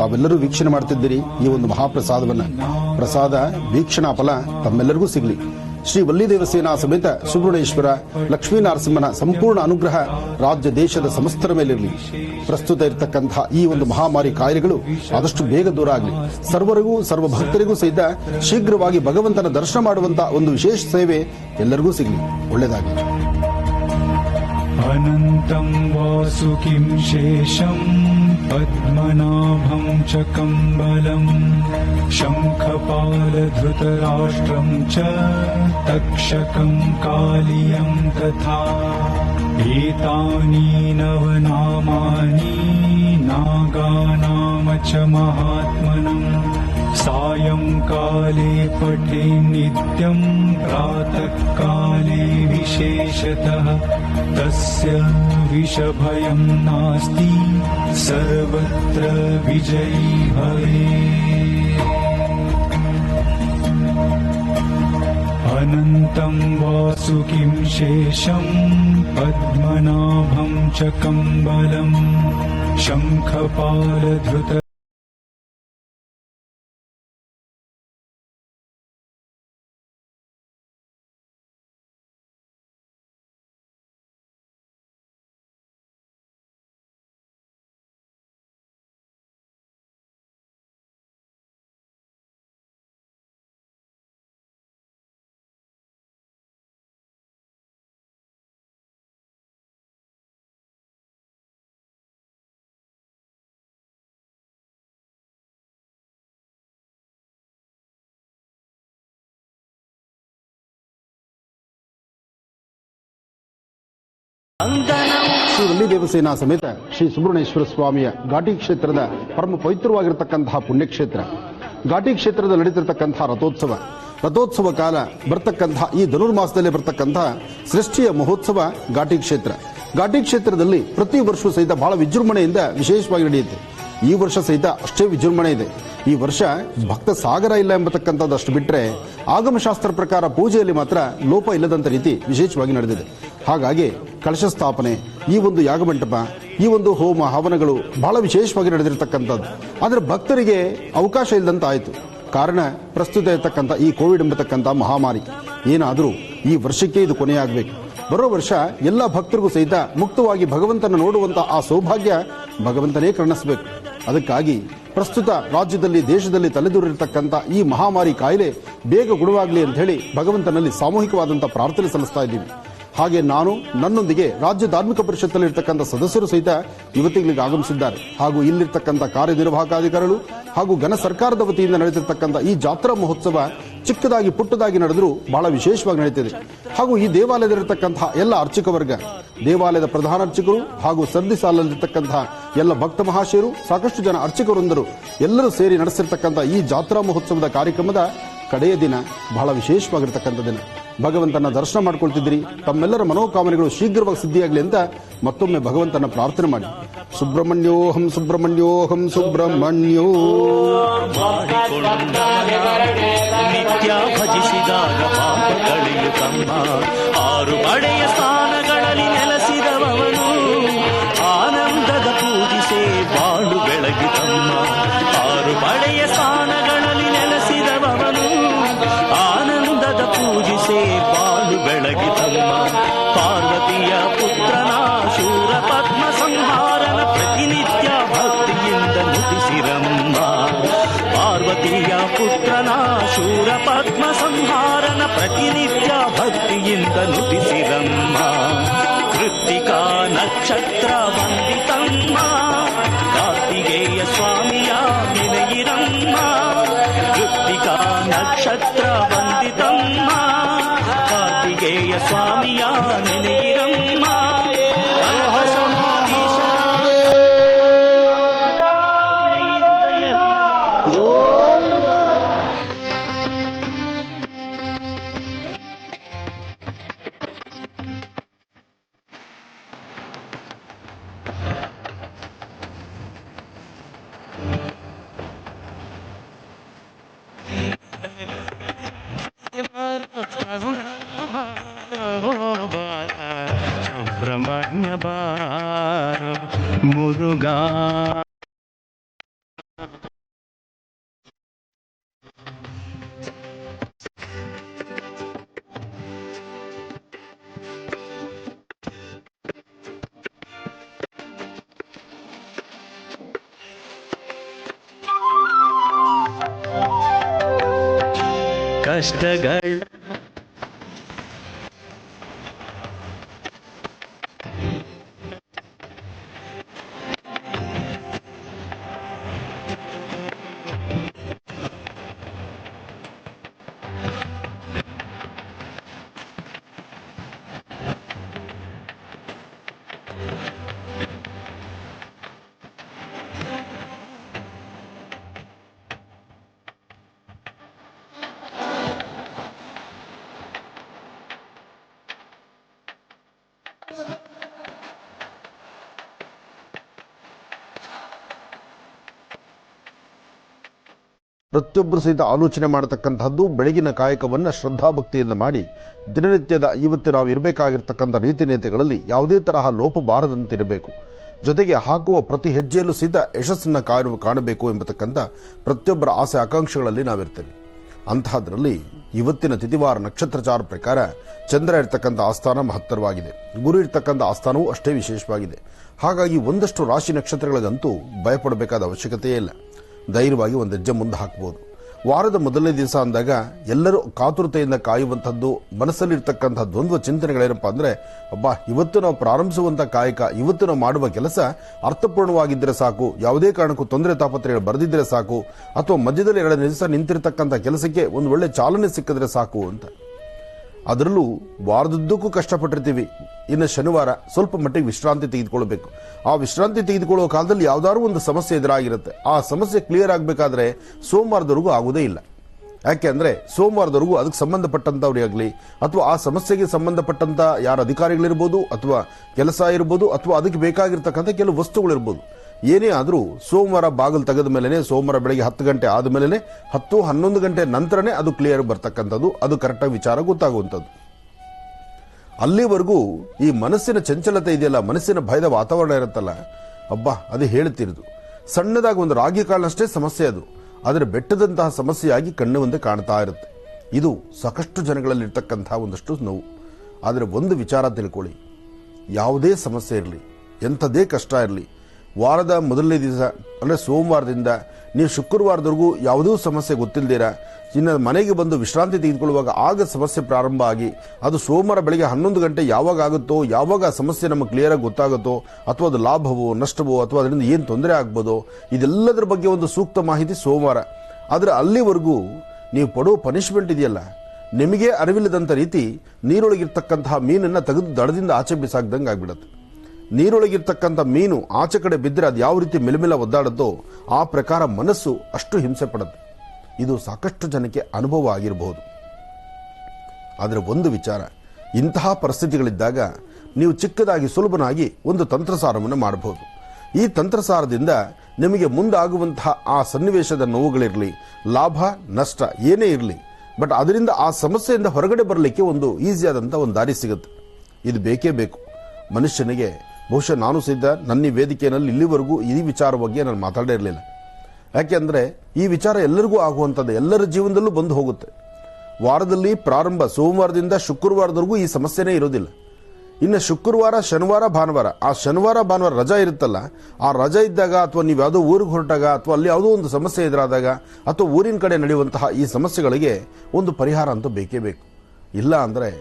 ತಾವೆಲ್ಲರೂ ವೀಕ್ಷಣೆ ಮಾಡ್ತಿದ್ದೀರಿ ಈ ಒಂದು ಮಹಾಪ್ರಸಾದವನ್ನ. ಪ್ರಸಾದ ವೀಕ್ಷಣಾ ಫಲ ತಮ್ಮೆಲ್ಲರಿಗೂ ಸಿಗಲಿ. ಶ್ರೀ ವಲ್ಲಿದೇವಸೇನಾ ಸಮೇತ ಸುಬ್ರಹ್ಮಣ್ಯೇಶ್ವರ ಲಕ್ಷ್ಮೀ ನರಸಿಂಹನ ಸಂಪೂರ್ಣ ಅನುಗ್ರಹ ರಾಜ್ಯ ದೇಶದ ಸಮಸ್ತರ ಮೇಲಿರಲಿ. ಪ್ರಸ್ತುತ ಇರತಕ್ಕಂತಹ ಈ ಒಂದು ಮಹಾಮಾರಿ ಕಾಯಿಲೆಗಳು ಆದಷ್ಟು ಬೇಗ ದೂರ ಆಗಲಿ. ಸರ್ವರಿಗೂ ಸರ್ವ ಭಕ್ತರಿಗೂ ಸಹಿತ ಶೀಘ್ರವಾಗಿ ಭಗವಂತನ ದರ್ಶನ ಮಾಡುವಂತಹ ಒಂದು ವಿಶೇಷ ಸೇವೆ ಎಲ್ಲರಿಗೂ ಸಿಗಲಿ. ಒಳ್ಳೆಯದಾಗಲಿ. अनन्तं वासुकिं शेषं पद्मनाभं च कम्बलं शङ्खपालधृतराष्ट्रं च तक्षकं कालियं तथा एतानि नवनामानि नागानाम च महात्मनम् सायंकाले पठे नित्यं प्रातःकाले विशेषतः तस्य विषभयं नास्ति सर्वत्र विजयी भवेत्। अनन्तं वासुकिं शेषं पद्मनाभं च कम्बलं शङ्खपालधृत ಶ್ರೀ ವಲ್ಲಿ ದೇವಸೇನಾ ಸಮೇತ ಶ್ರೀ ಸುಬ್ರಹ್ಮಣ್ಯೇಶ್ವರ ಸ್ವಾಮಿಯ ಘಾಟಿ ಕ್ಷೇತ್ರದ ಪರಮ ಪವಿತ್ರವಾಗಿರತಕ್ಕಂತಹ ಪುಣ್ಯಕ್ಷೇತ್ರ. ಘಾಟಿ ಕ್ಷೇತ್ರದ ನಡೀತಿರತಕ್ಕಂತಹ ರಥೋತ್ಸವ ಕಾಲ ಬರ್ತಕ್ಕಂತಹ ಈ ಧನುರ್ಮಾಸದಲ್ಲಿ ಬರ್ತಕ್ಕಂತಹ ಸೃಷ್ಟಿಯ ಮಹೋತ್ಸವ ಘಾಟಿ ಕ್ಷೇತ್ರ. ಘಾಟಿ ಕ್ಷೇತ್ರದಲ್ಲಿ ಪ್ರತಿ ವರ್ಷವೂ ಸಹಿತ ಬಹಳ ವಿಜೃಂಭಣೆಯಿಂದ ವಿಶೇಷವಾಗಿ ನಡೆಯುತ್ತೆ. ಈ ವರ್ಷ ಸಹಿತ ಅಷ್ಟೇ ವಿಜೃಂಭಣೆ ಇದೆ. ಈ ವರ್ಷ ಭಕ್ತ ಸಾಗರ ಇಲ್ಲ ಎಂಬತಕ್ಕಂಥದ್ದು ಅಷ್ಟು ಬಿಟ್ಟರೆ ಆಗಮಶಾಸ್ತ್ರ ಪ್ರಕಾರ ಪೂಜೆಯಲ್ಲಿ ಮಾತ್ರ ಲೋಪ ಇಲ್ಲದಂತ ರೀತಿ ವಿಶೇಷವಾಗಿ ನಡೆದಿದೆ. ಹಾಗಾಗಿ ಕಳಶ ಸ್ಥಾಪನೆ, ಈ ಒಂದು ಯಾಗಮಂಟಪ, ಈ ಒಂದು ಹೋಮ ಹವನಗಳು ಬಹಳ ವಿಶೇಷವಾಗಿ ನಡೆದಿರತಕ್ಕಂಥದ್ದು. ಆದರೆ ಭಕ್ತರಿಗೆ ಅವಕಾಶ ಇಲ್ಲದಂತ ಆಯಿತು. ಕಾರಣ ಪ್ರಸ್ತುತ ಇರತಕ್ಕಂಥ ಈ ಕೋವಿಡ್ ಎಂಬತಕ್ಕಂಥ ಮಹಾಮಾರಿ. ಏನಾದರೂ ಈ ವರ್ಷಕ್ಕೆ ಇದು ಕೊನೆಯಾಗಬೇಕು. ಬರೋ ವರ್ಷ ಎಲ್ಲ ಭಕ್ತರಿಗೂ ಸಹಿತ ಮುಕ್ತವಾಗಿ ಭಗವಂತನ ನೋಡುವಂತ ಆ ಸೌಭಾಗ್ಯ ಭಗವಂತನೇ ಕರುಣಿಸಬೇಕು. ಅದಕ್ಕಾಗಿ ಪ್ರಸ್ತುತ ರಾಜ್ಯದಲ್ಲಿ ದೇಶದಲ್ಲಿ ತಲೆದೂರಿರತಕ್ಕಂಥ ಈ ಮಹಾಮಾರಿ ಕಾಯಿಲೆ ಬೇಗ ಗುಣವಾಗಲಿ ಅಂತ ಹೇಳಿ ಭಗವಂತನಲ್ಲಿ ಸಾಮೂಹಿಕವಾದಂಥ ಪ್ರಾರ್ಥನೆ ಸಲ್ಲಿಸ್ತಾ ಇದ್ದೀವಿ. ಹಾಗೆ ನಾನು ನನ್ನೊಂದಿಗೆ ರಾಜ್ಯ ಧಾರ್ಮಿಕ ಪರಿಷತ್ತಲ್ಲಿರ್ತಕ್ಕಂಥ ಸದಸ್ಯರು ಸಹಿತ ಇವತ್ತಿಗಳಿಗೆ ಆಗಮಿಸಿದ್ದಾರೆ. ಹಾಗೂ ಇಲ್ಲಿರ್ತಕ್ಕಂಥ ಕಾರ್ಯನಿರ್ವಾಹಕಾಧಿಕಾರಿಗಳು ಹಾಗೂ ಘನ ಸರ್ಕಾರದ ವತಿಯಿಂದ ನಡೆದಿರ್ತಕ್ಕಂಥ ಈ ಜಾತ್ರಾ ಮಹೋತ್ಸವ ಚಿಕ್ಕದಾಗಿ ಪುಟ್ಟದಾಗಿ ನಡೆದರೂ ಬಹಳ ವಿಶೇಷವಾಗಿ ನಡೀತಿದೆ. ಹಾಗೂ ಈ ದೇವಾಲಯದಲ್ಲಿರತಕ್ಕಂತಹ ಎಲ್ಲ ಅರ್ಚಕ ವರ್ಗ, ದೇವಾಲಯದ ಪ್ರಧಾನ ಅರ್ಚಕರು ಹಾಗೂ ಸರದಿ ಸಾಲಲ್ಲಿರ್ತಕ್ಕಂತಹ ಎಲ್ಲ ಭಕ್ತ ಮಹಾಶಯರು, ಸಾಕಷ್ಟು ಜನ ಅರ್ಚಕವೃಂದರು ಎಲ್ಲರೂ ಸೇರಿ ನಡೆಸಿರ್ತಕ್ಕಂಥ ಈ ಜಾತ್ರಾ ಮಹೋತ್ಸವದ ಕಾರ್ಯಕ್ರಮದ ಕಡೆಯ ದಿನ ಬಹಳ ವಿಶೇಷವಾಗಿರ್ತಕ್ಕಂಥ ದಿನ. ಭಗವಂತನ ದರ್ಶನ ಮಾಡ್ಕೊಳ್ತಿದ್ದೀರಿ. ತಮ್ಮೆಲ್ಲರ ಮನೋಕಾಮನೆಗಳು ಶೀಘ್ರವಾಗಿ ಸಿದ್ಧಿಯಾಗಲಿ ಅಂತ ಮತ್ತೊಮ್ಮೆ ಭಗವಂತನ ಪ್ರಾರ್ಥನೆ ಮಾಡಿ. ಸುಬ್ರಹ್ಮಣ್ಯೋಹಂ ಸುಬ್ರಹ್ಮಣ್ಯೋಹಂ ಸುಬ್ರಹ್ಮಣ್ಯೋ. ನಿತ್ಯ ಭಜಿಸಿದಾಗ ಪಾಪ ಕಳೆಯುತ್ತಮ್ಮ. ಆರು ಬಡೆಯ ಸ್ಥಾನಗಳಲ್ಲಿ ನೆಲೆಸಿದವನು ಆನಂದದ ಪೂಜಿಸೆ ಬಾಳು ಬೆಳಗಿತಮ್ಮ. ಆರು ಬಡೆಯ ಸ್ಥಾನಗಳಲ್ಲಿ ನೆಲೆಸಿದವನು ಆನಂದದ ಪೂಜಿಸೆ ಬಾಳು ಬೆಳಗಿತಮ್ಮ. ಪಾರ್ವತಿಯ ಪುತ್ರನ ಶೂರ ಪದ್ಮ ಸಂಹಾರನ ಪ್ರತಿನಿತ್ಯ ಭಕ್ತಿಯಿಂದ ನುಡಿಸಿರಮ್ಮ. ಪಾರ್ವತಿಯ ಪುತ್ರನ ಶೂರ ಪದ್ಮ ಸಂಹಾರನ ಪ್ರತಿನಿತ್ಯ ಭಕ್ತಿಯಿಂದ ನುಡಿಸಿರಮ್ಮ. ಕೃತ್ತಿಕಾ ನಕ್ಷತ್ರ ವಂದಿತಮ್ಮ. ಕಾರ್ತಿಕೇಯ ಸ್ವಾಮಿಯ ನೆನೆಯಿರಮ್ಮ. ಕೃತ್ತಿಕಾ ನಕ್ಷತ್ರ ವಂದಿತಮ್ಮ. ಕಾರ್ತಿಕೇಯ ಸ್ವಾಮಿಯ ನೆನೆಯಿರಮ್ಮ. ಸುಬ್ರಹ್ಮಣ್ಯ ಬಾರ ಮುರುಘಾ. ಕಷ್ಟಗಳ ಪ್ರತಿಯೊಬ್ಬರು ಸಹಿತ ಆಲೋಚನೆ ಮಾಡತಕ್ಕಂತಹದ್ದು ಬೆಳಗಿನ ಕಾಯಕವನ್ನು ಶ್ರದ್ಧಾಭಕ್ತಿಯಿಂದ ಮಾಡಿ ದಿನನಿತ್ಯದ ಇವತ್ತು ನಾವು ಇರಬೇಕಾಗಿರ್ತಕ್ಕಂಥ ರೀತಿ ನೀತಿಗಳಲ್ಲಿ ಯಾವುದೇ ತರಹ ಲೋಪ ಬಾರದಂತಿರಬೇಕು. ಜೊತೆಗೆ ಹಾಕುವ ಪ್ರತಿ ಹೆಜ್ಜೆಯಲ್ಲೂ ಸಹಿತ ಯಶಸ್ಸನ್ನು ಕಾಣಬೇಕು ಎಂಬತಕ್ಕಂಥ ಪ್ರತಿಯೊಬ್ಬರ ಆಸೆ ಆಕಾಂಕ್ಷೆಗಳಲ್ಲಿ ನಾವಿರ್ತೇವೆ. ಅಂತಹದ್ರಲ್ಲಿ ಇವತ್ತಿನ ತಿಥಿವಾರ ನಕ್ಷತ್ರಚಾರ ಪ್ರಕಾರ ಚಂದ್ರ ಇರ್ತಕ್ಕಂಥ ಆಸ್ಥಾನ ಮಹತ್ತರವಾಗಿದೆ, ಗುರು ಇರ್ತಕ್ಕಂಥ ಆಸ್ಥಾನವೂ ಅಷ್ಟೇ ವಿಶೇಷವಾಗಿದೆ. ಹಾಗಾಗಿ ಒಂದಷ್ಟು ರಾಶಿ ನಕ್ಷತ್ರಗಳಿಗಂತೂ ಭಯಪಡಬೇಕಾದ ಅವಶ್ಯಕತೆಯೇ ಇಲ್ಲ. ಧೈರ್ಯವಾಗಿ ಒಂದು ಹೆಜ್ಜೆ ಮುಂದೆ ಹಾಕಬಹುದು. ವಾರದ ಮೊದಲನೇ ದಿವಸ ಅಂದಾಗ ಎಲ್ಲರೂ ಕಾತುರತೆಯಿಂದ ಕಾಯುವಂಥದ್ದು, ಮನಸ್ಸಲ್ಲಿರ್ತಕ್ಕಂಥ ದ್ವಂದ್ವ ಚಿಂತನೆಗಳೇನಪ್ಪ ಅಂದರೆ, ಇವತ್ತು ನಾವು ಪ್ರಾರಂಭಿಸುವಂಥ ಕಾಯಕ, ಇವತ್ತು ನಾವು ಮಾಡುವ ಕೆಲಸ ಅರ್ಥಪೂರ್ಣವಾಗಿದ್ದರೆ ಸಾಕು, ಯಾವುದೇ ಕಾರಣಕ್ಕೂ ತೊಂದರೆ ತಾಪತ್ರೆಗಳು ಬರೆದಿದ್ದರೆ ಸಾಕು, ಅಥವಾ ಮಧ್ಯದಲ್ಲಿ 2 ದಿವಸ ನಿಂತಿರ್ತಕ್ಕಂಥ ಕೆಲಸಕ್ಕೆ ಒಂದು ಒಳ್ಳೆ ಚಾಲನೆ ಸಿಕ್ಕಿದ್ರೆ ಸಾಕು ಅಂತ. ಅದರಲ್ಲೂ ವಾರದುದ್ದಕ್ಕೂ ಕಷ್ಟಪಟ್ಟಿರ್ತೀವಿ. ಇನ್ನು ಶನಿವಾರ ಸ್ವಲ್ಪ ಮಟ್ಟಿಗೆ ವಿಶ್ರಾಂತಿ ತೆಗೆದುಕೊಳ್ಬೇಕು. ಆ ವಿಶ್ರಾಂತಿ ತೆಗೆದುಕೊಳ್ಳುವ ಕಾಲದಲ್ಲಿ ಯಾವ್ದಾದ್ರು ಒಂದು ಸಮಸ್ಯೆ ಎದುರಾಗಿರುತ್ತೆ. ಆ ಸಮಸ್ಯೆ ಕ್ಲಿಯರ್ ಆಗಬೇಕಾದ್ರೆ ಸೋಮವಾರದವರೆಗೂ ಆಗುವುದೇ ಇಲ್ಲ. ಯಾಕೆ ಅಂದರೆ ಸೋಮವಾರದವರೆಗೂ ಅದಕ್ಕೆ ಸಂಬಂಧಪಟ್ಟಂಥವ್ರಾಗಲಿ ಅಥವಾ ಆ ಸಮಸ್ಯೆಗೆ ಸಂಬಂಧಪಟ್ಟಂಥ ಯಾರ ಅಧಿಕಾರಿಗಳಿರ್ಬೋದು ಅಥವಾ ಕೆಲಸ ಇರ್ಬೋದು ಅಥವಾ ಅದಕ್ಕೆ ಬೇಕಾಗಿರ್ತಕ್ಕಂಥ ಕೆಲವು ವಸ್ತುಗಳಿರ್ಬೋದು, ಏನೇ ಆದರೂ ಸೋಮವಾರ ಬಾಗಿಲು ತೆಗೆದ ಮೇಲೆ, ಸೋಮವಾರ ಬೆಳಗ್ಗೆ 10 ಗಂಟೆ ಆದಮೇಲೆ 10-11 ಗಂಟೆ ನಂತರನೇ ಅದು ಕ್ಲಿಯರ್ ಬರ್ತಕ್ಕಂಥದ್ದು, ಅದು ಕರೆಕ್ಟಾಗಿ ವಿಚಾರ ಗೊತ್ತಾಗುವಂಥದ್ದು. ಅಲ್ಲಿವರೆಗೂ ಈ ಮನಸ್ಸಿನ ಚಂಚಲತೆ ಇದೆಯಲ್ಲ, ಮನಸ್ಸಿನ ಭಯದ ವಾತಾವರಣ ಇರುತ್ತಲ್ಲ, ಅದು ಹೇಳ್ತಿರೋದು ಸಣ್ಣದಾಗಿ ಒಂದು ರಾಗಿ ಕಾಳನಷ್ಟೇ ಸಮಸ್ಯೆ ಅದು, ಆದರೆ ಬೆಟ್ಟದಂತಹ ಸಮಸ್ಯೆಯಾಗಿ ಕಣ್ಣು ಮುಂದೆ ಕಾಣ್ತಾ ಇರುತ್ತೆ. ಇದು ಸಾಕಷ್ಟು ಜನಗಳಲ್ಲಿ ಇರ್ತಕ್ಕಂತಹ ಒಂದಷ್ಟು ನೋವು. ಆದರೆ ಒಂದು ವಿಚಾರ ತಿಳ್ಕೊಳ್ಳಿ, ಯಾವುದೇ ಸಮಸ್ಯೆ ಇರಲಿ, ಎಂಥದೇ ಕಷ್ಟ ಇರಲಿ, ವಾರದ ಮೊದಲನೇ ದಿವಸ ಅಂದರೆ ಸೋಮವಾರದಿಂದ ನೀವು ಶುಕ್ರವಾರದವರೆಗೂ ಯಾವುದೂ ಸಮಸ್ಯೆ ಗೊತ್ತಿಲ್ಲದಿರ ಇನ್ನು ಮನೆಗೆ ಬಂದು ವಿಶ್ರಾಂತಿ ತೆಗೆದುಕೊಳ್ಳುವಾಗ ಆಗ ಸಮಸ್ಯೆ ಪ್ರಾರಂಭ ಆಗಿ ಅದು ಸೋಮವಾರ ಬೆಳಗ್ಗೆ 11 ಗಂಟೆ ಯಾವಾಗ ಆಗುತ್ತೋ, ಯಾವಾಗ ಆ ಸಮಸ್ಯೆ ನಮಗೆ ಕ್ಲಿಯರಾಗಿ ಗೊತ್ತಾಗುತ್ತೋ, ಅಥವಾ ಅದು ಲಾಭವೋ ನಷ್ಟವೋ ಅಥವಾ ಅದರಿಂದ ಏನು ತೊಂದರೆ ಆಗ್ಬೋದೋ, ಇದೆಲ್ಲದರ ಬಗ್ಗೆ ಒಂದು ಸೂಕ್ತ ಮಾಹಿತಿ ಸೋಮವಾರ. ಆದರೆ ಅಲ್ಲಿವರೆಗೂ ನೀವು ಪಡೋ ಪನಿಷ್ಮೆಂಟ್ ಇದೆಯಲ್ಲ, ನಿಮಗೆ ಅರಿವಿಲ್ಲದಂಥ ರೀತಿ ನೀರೊಳಗಿರ್ತಕ್ಕಂತಹ ಮೀನನ್ನು ತೆಗೆದು ದಡದಿಂದ ಆಚೆ ಬಿಸಾಕ್ದಂಗೆ ಆಗ್ಬಿಡುತ್ತೆ. ನೀರೊಳಗಿರ್ತಕ್ಕಂಥ ಮೀನು ಆಚೆ ಕಡೆ ಬಿದ್ದರೆ ಅದು ಯಾವ ರೀತಿ ಮೆಲುಮೆಲ ಒದ್ದಾಡುತ್ತೋ ಆ ಪ್ರಕಾರ ಮನಸ್ಸು ಅಷ್ಟು ಹಿಂಸೆ ಪಡುತ್ತೆ. ಇದು ಸಾಕಷ್ಟು ಜನಕ್ಕೆ ಅನುಭವ ಆಗಿರಬಹುದು. ಆದರೆ ಒಂದು ವಿಚಾರ, ಇಂತಹ ಪರಿಸ್ಥಿತಿಗಳಿದ್ದಾಗ ನೀವು ಚಿಕ್ಕದಾಗಿ ಸುಲಭನಾಗಿ ಒಂದು ತಂತ್ರಸಾರವನ್ನು ಮಾಡಬಹುದು. ಈ ತಂತ್ರಸಾರದಿಂದ ನಿಮಗೆ ಮುಂದಾಗುವಂತಹ ಆ ಸನ್ನಿವೇಶದ ನೋವುಗಳಿರಲಿ, ಲಾಭ ನಷ್ಟ ಏನೇ ಇರಲಿ, ಬಟ್ ಅದರಿಂದ ಆ ಸಮಸ್ಯೆಯಿಂದ ಹೊರಗಡೆ ಬರಲಿಕ್ಕೆ ಒಂದು ಈಸಿಯಾದಂಥ ಒಂದು ದಾರಿ ಸಿಗುತ್ತೆ. ಇದು ಬೇಕೇ ಬೇಕು ಮನುಷ್ಯನಿಗೆ. ಬಹುಶಃ ನಾನು ಸಿದ್ಧ ನನ್ನ ವೇದಿಕೆಯಲ್ಲಿ ಇಲ್ಲಿವರೆಗೂ ಈ ವಿಚಾರ ಬಗ್ಗೆ ನಾನು ಮಾತಾಡೇ ಇರಲಿಲ್ಲ. ಯಾಕೆಂದರೆ ಈ ವಿಚಾರ ಎಲ್ಲರಿಗೂ ಆಗುವಂಥದ್ದು, ಎಲ್ಲರ ಜೀವನದಲ್ಲೂ ಬಂದು ಹೋಗುತ್ತೆ. ವಾರದಲ್ಲಿ ಪ್ರಾರಂಭ ಸೋಮವಾರದಿಂದ ಶುಕ್ರವಾರದವರೆಗೂ ಈ ಸಮಸ್ಯೆನೇ ಇರೋದಿಲ್ಲ. ಇನ್ನು ಶುಕ್ರವಾರ, ಶನಿವಾರ, ಭಾನುವಾರ, ಆ ಶನಿವಾರ ಭಾನುವಾರ ರಜಾ ಇರುತ್ತಲ್ಲ, ಆ ರಜಾ ಇದ್ದಾಗ ಅಥವಾ ನೀವು ಯಾವುದೋ ಊರಿಗೆ ಹೊರಟಾಗ ಅಥವಾ ಅಲ್ಲಿ ಯಾವುದೋ ಒಂದು ಸಮಸ್ಯೆ ಎದುರಾದಾಗ ಅಥವಾ ಊರಿನ ಕಡೆ ನಡೆಯುವಂತಹ ಈ ಸಮಸ್ಯೆಗಳಿಗೆ ಒಂದು ಪರಿಹಾರ ಅಂತೂ ಬೇಕೇ ಬೇಕು. ಇಲ್ಲ ಅಂದರೆ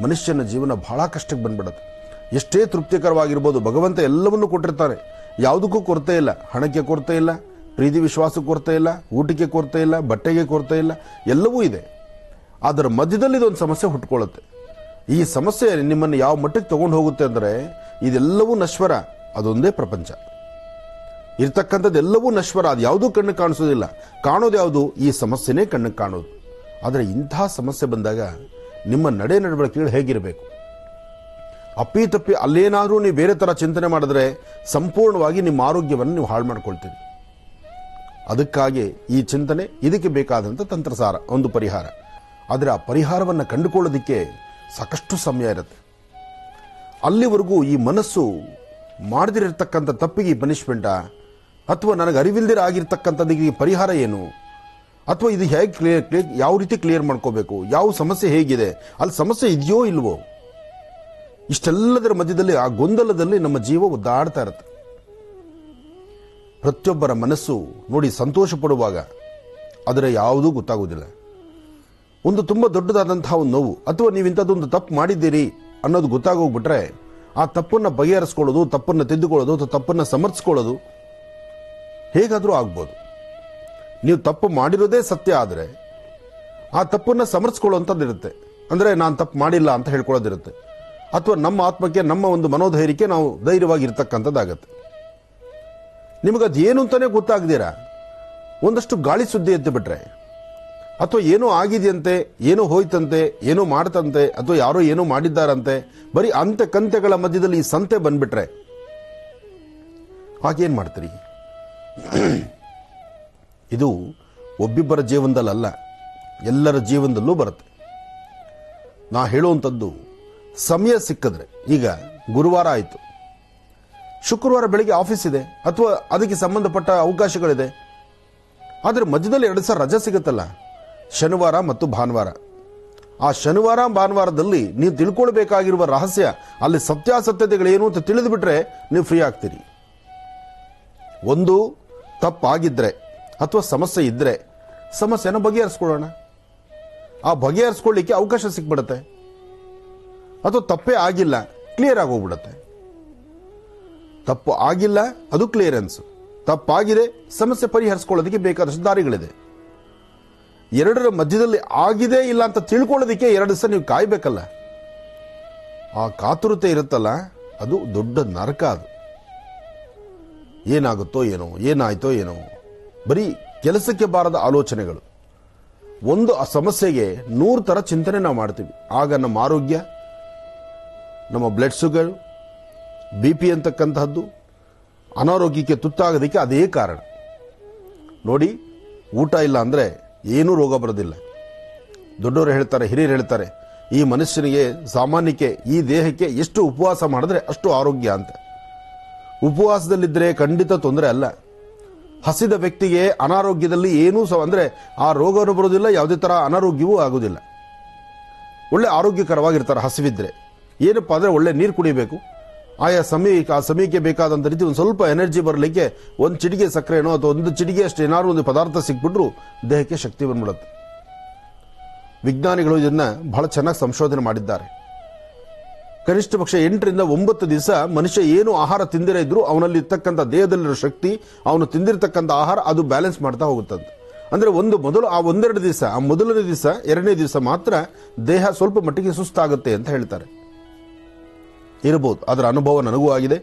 ಮನುಷ್ಯನ ಜೀವನ ಬಹಳ ಕಷ್ಟಕ್ಕೆ ಬಂದ್ಬಿಡುತ್ತೆ. ಎಷ್ಟೇ ತೃಪ್ತಿಕರವಾಗಿರ್ಬೋದು, ಭಗವಂತ ಎಲ್ಲವನ್ನೂ ಕೊಟ್ಟಿರ್ತಾರೆ, ಯಾವುದಕ್ಕೂ ಕೊರತೆ ಇಲ್ಲ. ಹಣಕ್ಕೆ ಕೊರತೆ ಇಲ್ಲ, ಪ್ರೀತಿ ವಿಶ್ವಾಸಕ್ಕೆ ಕೊರತೆ ಇಲ್ಲ, ಊಟಕ್ಕೆ ಕೊರತೆ ಇಲ್ಲ, ಬಟ್ಟೆಗೆ ಕೊರತೆ ಇಲ್ಲ, ಎಲ್ಲವೂ ಇದೆ. ಅದರ ಮಧ್ಯದಲ್ಲಿ ಇದೊಂದು ಸಮಸ್ಯೆ ಹುಟ್ಕೊಳ್ಳುತ್ತೆ. ಈ ಸಮಸ್ಯೆ ನಿಮ್ಮನ್ನು ಯಾವ ಮಟ್ಟಕ್ಕೆ ತಗೊಂಡು ಹೋಗುತ್ತೆ ಅಂದರೆ ಇದೆಲ್ಲವೂ ನಶ್ವರ, ಅದೊಂದೇ ಪ್ರಪಂಚ. ಇರ್ತಕ್ಕಂಥದ್ದೆಲ್ಲವೂ ನಶ್ವರ, ಅದು ಯಾವುದೂ ಕಣ್ಣಿಗೆ ಕಾಣಿಸೋದಿಲ್ಲ. ಕಾಣೋದು ಯಾವುದು? ಈ ಸಮಸ್ಯೆನೇ ಕಣ್ಣಿಗೆ ಕಾಣೋದು. ಆದರೆ ಇಂತಹ ಸಮಸ್ಯೆ ಬಂದಾಗ ನಿಮ್ಮ ನಡೆ ನಡವಳಿಕೆಗಳು ಹೇಗಿರಬೇಕು? ಅಪ್ಪಿತಪ್ಪಿ ಅಲ್ಲೇನಾದರೂ ನೀವು ಬೇರೆ ಥರ ಚಿಂತನೆ ಮಾಡಿದ್ರೆ ಸಂಪೂರ್ಣವಾಗಿ ನಿಮ್ಮ ಆರೋಗ್ಯವನ್ನು ನೀವು ಹಾಳು ಮಾಡ್ಕೊಳ್ತೀರಿ. ಅದಕ್ಕಾಗಿ ಈ ಚಿಂತನೆ, ಇದಕ್ಕೆ ಬೇಕಾದಂಥ ತಂತ್ರಸಾರ, ಒಂದು ಪರಿಹಾರ. ಆದರೆ ಆ ಪರಿಹಾರವನ್ನು ಕಂಡುಕೊಳ್ಳೋದಕ್ಕೆ ಸಾಕಷ್ಟು ಸಮಯ ಇರುತ್ತೆ. ಅಲ್ಲಿವರೆಗೂ ಈ ಮನಸ್ಸು ಮಾಡದಿರತಕ್ಕಂಥ ತಪ್ಪಿಗೆ ಪನಿಷ್ಮೆಂಟಾ, ಅಥವಾ ನನಗೆ ಅರಿವಿಲ್ದಿರ ಆಗಿರ್ತಕ್ಕಂಥದ್ದಕ್ಕೆ ಪರಿಹಾರ ಏನು, ಅಥವಾ ಇದು ಹೇಗೆ ಕ್ಲಿಯರ್ ಯಾವ ರೀತಿ ಕ್ಲಿಯರ್ ಮಾಡ್ಕೋಬೇಕು, ಯಾವ ಸಮಸ್ಯೆ ಹೇಗಿದೆ, ಅಲ್ಲಿ ಸಮಸ್ಯೆ ಇದೆಯೋ ಇಲ್ವೋ, ಇಷ್ಟೆಲ್ಲದರ ಮಧ್ಯದಲ್ಲಿ ಆ ಗೊಂದಲದಲ್ಲಿ ನಮ್ಮ ಜೀವ ಒದ್ದಾಡ್ತಾ ಇರುತ್ತೆ. ಪ್ರತಿಯೊಬ್ಬರ ಮನಸ್ಸು ನೋಡಿ ಸಂತೋಷ ಪಡುವಾಗ ಆದರೆ ಯಾವುದೂ ಗೊತ್ತಾಗುವುದಿಲ್ಲ. ಒಂದು ತುಂಬ ದೊಡ್ಡದಾದಂತಹ ಒಂದು ನೋವು ಅಥವಾ ನೀವು ಇಂಥದ್ದೊಂದು ತಪ್ಪು ಮಾಡಿದ್ದೀರಿ ಅನ್ನೋದು ಗೊತ್ತಾಗೋಗ್ಬಿಟ್ರೆ ಆ ತಪ್ಪನ್ನು ಬಗೆಹರಿಸ್ಕೊಳ್ಳೋದು, ತಪ್ಪನ್ನು ತಿದ್ದುಕೊಳ್ಳೋದು ಅಥವಾ ತಪ್ಪನ್ನು ಸಮರ್ಥಿಸ್ಕೊಳ್ಳೋದು ಹೇಗಾದರೂ ಆಗ್ಬೋದು. ನೀವು ತಪ್ಪು ಮಾಡಿರೋದೇ ಸತ್ಯ ಆದರೆ ಆ ತಪ್ಪನ್ನು ಸಮರ್ಥಿಸ್ಕೊಳ್ಳೋಂಥದ್ದಿರುತ್ತೆ. ಅಂದರೆ ನಾನು ತಪ್ಪು ಮಾಡಿಲ್ಲ ಅಂತ ಹೇಳ್ಕೊಳ್ಳೋದಿರುತ್ತೆ. ಅಥವಾ ನಮ್ಮ ಆತ್ಮಕ್ಕೆ, ನಮ್ಮ ಒಂದು ಮನೋಧೈರ್ಯಕ್ಕೆ ನಾವು ಧೈರ್ಯವಾಗಿರ್ತಕ್ಕಂಥದ್ದಾಗತ್ತೆ. ನಿಮಗದು ಏನು ಅಂತಲೇ ಗೊತ್ತಾಗದಿರ ಒಂದಷ್ಟು ಗಾಳಿ ಸುದ್ದಿ ಎದ್ದು ಬಿಟ್ರೆ, ಅಥವಾ ಏನೋ ಆಗಿದೆಯಂತೆ, ಏನೋ ಹೋಯ್ತಂತೆ, ಏನೋ ಮಾಡ್ತಂತೆ, ಅಥವಾ ಯಾರೋ ಏನೋ ಮಾಡಿದ್ದಾರಂತೆ, ಬರೀ ಅಂತೆ ಕಂತೆಗಳ ಮಧ್ಯದಲ್ಲಿ ಈ ಸಂತೆ ಬಂದ್ಬಿಟ್ರೆ ಆಗೇನು ಮಾಡ್ತೀರಿ? ಇದು ಒಬ್ಬಿಬ್ಬರ ಜೀವನದಲ್ಲ, ಎಲ್ಲರ ಜೀವನದಲ್ಲೂ ಬರುತ್ತೆ. ನಾ ಹೇಳುವಂಥದ್ದು ಸಮಯ ಸಿಕ್ಕಿದ್ರೆ, ಈಗ ಗುರುವಾರ ಆಯಿತು, ಶುಕ್ರವಾರ ಬೆಳಿಗ್ಗೆ ಆಫೀಸ್ ಇದೆ ಅಥವಾ ಅದಕ್ಕೆ ಸಂಬಂಧಪಟ್ಟ ಅವಕಾಶಗಳಿದೆ, ಆದರೆ ಮಧ್ಯದಲ್ಲಿ 2 ದಿವಸ ರಜೆ ಸಿಗುತ್ತಲ್ಲ, ಶನಿವಾರ ಮತ್ತು ಭಾನುವಾರ. ಆ ಶನಿವಾರ ಭಾನುವಾರದಲ್ಲಿ ನೀವು ತಿಳ್ಕೊಳ್ಬೇಕಾಗಿರುವ ರಹಸ್ಯ, ಅಲ್ಲಿ ಸತ್ಯಾಸತ್ಯತೆಗಳೇನು ಅಂತ ತಿಳಿದು ಬಿಟ್ರೆ ನೀವು ಫ್ರೀ ಆಗ್ತೀರಿ. ಒಂದು ತಪ್ಪಾಗಿದ್ರೆ ಅಥವಾ ಸಮಸ್ಯೆ ಇದ್ರೆ ಸಮಸ್ಯೆನ ಬಗೆಹರಿಸ್ಕೊಳ್ಳೋಣ, ಆ ಬಗೆಹರಿಸ್ಕೊಳ್ಳಿಕ್ಕೆ ಅವಕಾಶ ಸಿಕ್ಬಿಡುತ್ತೆ. ಅಥವಾ ತಪ್ಪೇ ಆಗಿಲ್ಲ, ಕ್ಲಿಯರ್ ಆಗೋಗ್ಬಿಡುತ್ತೆ. ತಪ್ಪು ಆಗಿಲ್ಲ, ಅದು ಕ್ಲಿಯರೆನ್ಸ್. ತಪ್ಪಾಗಿದೆ, ಸಮಸ್ಯೆ ಪರಿಹರಿಸ್ಕೊಳ್ಳೋದಕ್ಕೆ ಬೇಕಾದಷ್ಟು ದಾರಿಗಳಿದೆ. ಎರಡರ ಮಧ್ಯದಲ್ಲಿ ಆಗಿದೆ ಇಲ್ಲ ಅಂತ ತಿಳ್ಕೊಳ್ಳೋದಕ್ಕೆ 2 ದಿವಸ ನೀವು ಕಾಯ್ಬೇಕಲ್ಲ. ಆ ಕಾತುರತೆ ಇರುತ್ತಲ್ಲ, ಅದು ದೊಡ್ಡ ನರಕ. ಅದು ಏನಾಗುತ್ತೋ ಏನೋ, ಏನಾಯ್ತೋ ಏನೋ, ಬರೀ ಕೆಲಸಕ್ಕೆ ಬಾರದ ಆಲೋಚನೆಗಳು. ಒಂದು ಆ ಸಮಸ್ಯೆಗೆ 100 ಥರ ಚಿಂತನೆ ನಾವು ಮಾಡ್ತೀವಿ. ಆಗ ನಮ್ಮ ಆರೋಗ್ಯ, ನಮ್ಮ ಬ್ಲಡ್ ಶುಗರ್, BP ಅಂತಕ್ಕಂತಹದ್ದು ಅನಾರೋಗ್ಯಕ್ಕೆ ತುತ್ತಾಗೋದಕ್ಕೆ ಅದೇ ಕಾರಣ. ನೋಡಿ, ಊಟ ಇಲ್ಲ ಅಂದರೆ ಏನೂ ರೋಗ ಬರೋದಿಲ್ಲ. ದೊಡ್ಡವರು ಹೇಳ್ತಾರೆ, ಹಿರಿಯರು ಹೇಳ್ತಾರೆ, ಈ ಮನುಷ್ಯನಿಗೆ, ಸಾಮಾನ್ಯಕ್ಕೆ, ಈ ದೇಹಕ್ಕೆ ಎಷ್ಟು ಉಪವಾಸ ಮಾಡಿದ್ರೆ ಅಷ್ಟು ಆರೋಗ್ಯ ಅಂತ. ಉಪವಾಸದಲ್ಲಿದ್ದರೆ ಖಂಡಿತ ತೊಂದರೆ ಅಲ್ಲ. ಹಸಿದ ವ್ಯಕ್ತಿಗೆ ಅನಾರೋಗ್ಯದಲ್ಲಿ ಏನೂ ಅಂದರೆ ಆ ರೋಗವೂ ಬರೋದಿಲ್ಲ, ಯಾವುದೇ ಥರ ಅನಾರೋಗ್ಯವೂ ಆಗೋದಿಲ್ಲ. ಒಳ್ಳೆ ಆರೋಗ್ಯಕರವಾಗಿರ್ತಾರೆ ಹಸಿವಿದ್ರೆ. ಏನಪ್ಪ ಅಂದರೆ ಒಳ್ಳೆ ನೀರು ಕುಡಿಬೇಕು, ಆಯಾ ಸಮಯಕ್ಕೆ ಬೇಕಾದಂಥ ರೀತಿ ಒಂದು ಸ್ವಲ್ಪ ಎನರ್ಜಿ ಬರಲಿಕ್ಕೆ ಒಂದು ಚಿಟಿಕೆ ಸಕ್ಕರೆನೋ ಅಥವಾ ಒಂದು ಚಿಟಿಕೆ ಅಷ್ಟು ಏನಾದ್ರು ಒಂದು ಪದಾರ್ಥ ಸಿಕ್ಬಿಟ್ರು ದೇಹಕ್ಕೆ ಶಕ್ತಿ ಬಂದ್ಬಿಡುತ್ತೆ. ವಿಜ್ಞಾನಿಗಳು ಇದನ್ನ ಬಹಳ ಚೆನ್ನಾಗಿ ಸಂಶೋಧನೆ ಮಾಡಿದ್ದಾರೆ. ಕನಿಷ್ಠ ಪಕ್ಷ 8 ರಿಂದ 9 ದಿವಸ ಮನುಷ್ಯ ಏನು ಆಹಾರ ತಿಂದಿರ ಇದ್ರು ಅವನಲ್ಲಿ ಇರ್ತಕ್ಕಂಥ ದೇಹದಲ್ಲಿರೋ ಶಕ್ತಿ, ಅವನು ತಿಂದಿರ್ತಕ್ಕಂಥ ಆಹಾರ ಅದು ಬ್ಯಾಲೆನ್ಸ್ ಮಾಡ್ತಾ ಹೋಗುತ್ತಂತೆ. ಅಂದ್ರೆ ಒಂದೆರಡು ದಿವಸ, ಆ ಮೊದಲನೇ ದಿವಸ 2ನೇ ದಿವಸ ಮಾತ್ರ ದೇಹ ಸ್ವಲ್ಪ ಮಟ್ಟಿಗೆ ಸುಸ್ತಾಗುತ್ತೆ ಅಂತ ಹೇಳ್ತಾರೆ. ಇರಬಹುದು, ಅದರ ಅನುಭವ ನನಗೂ ಆಗಿದೆ.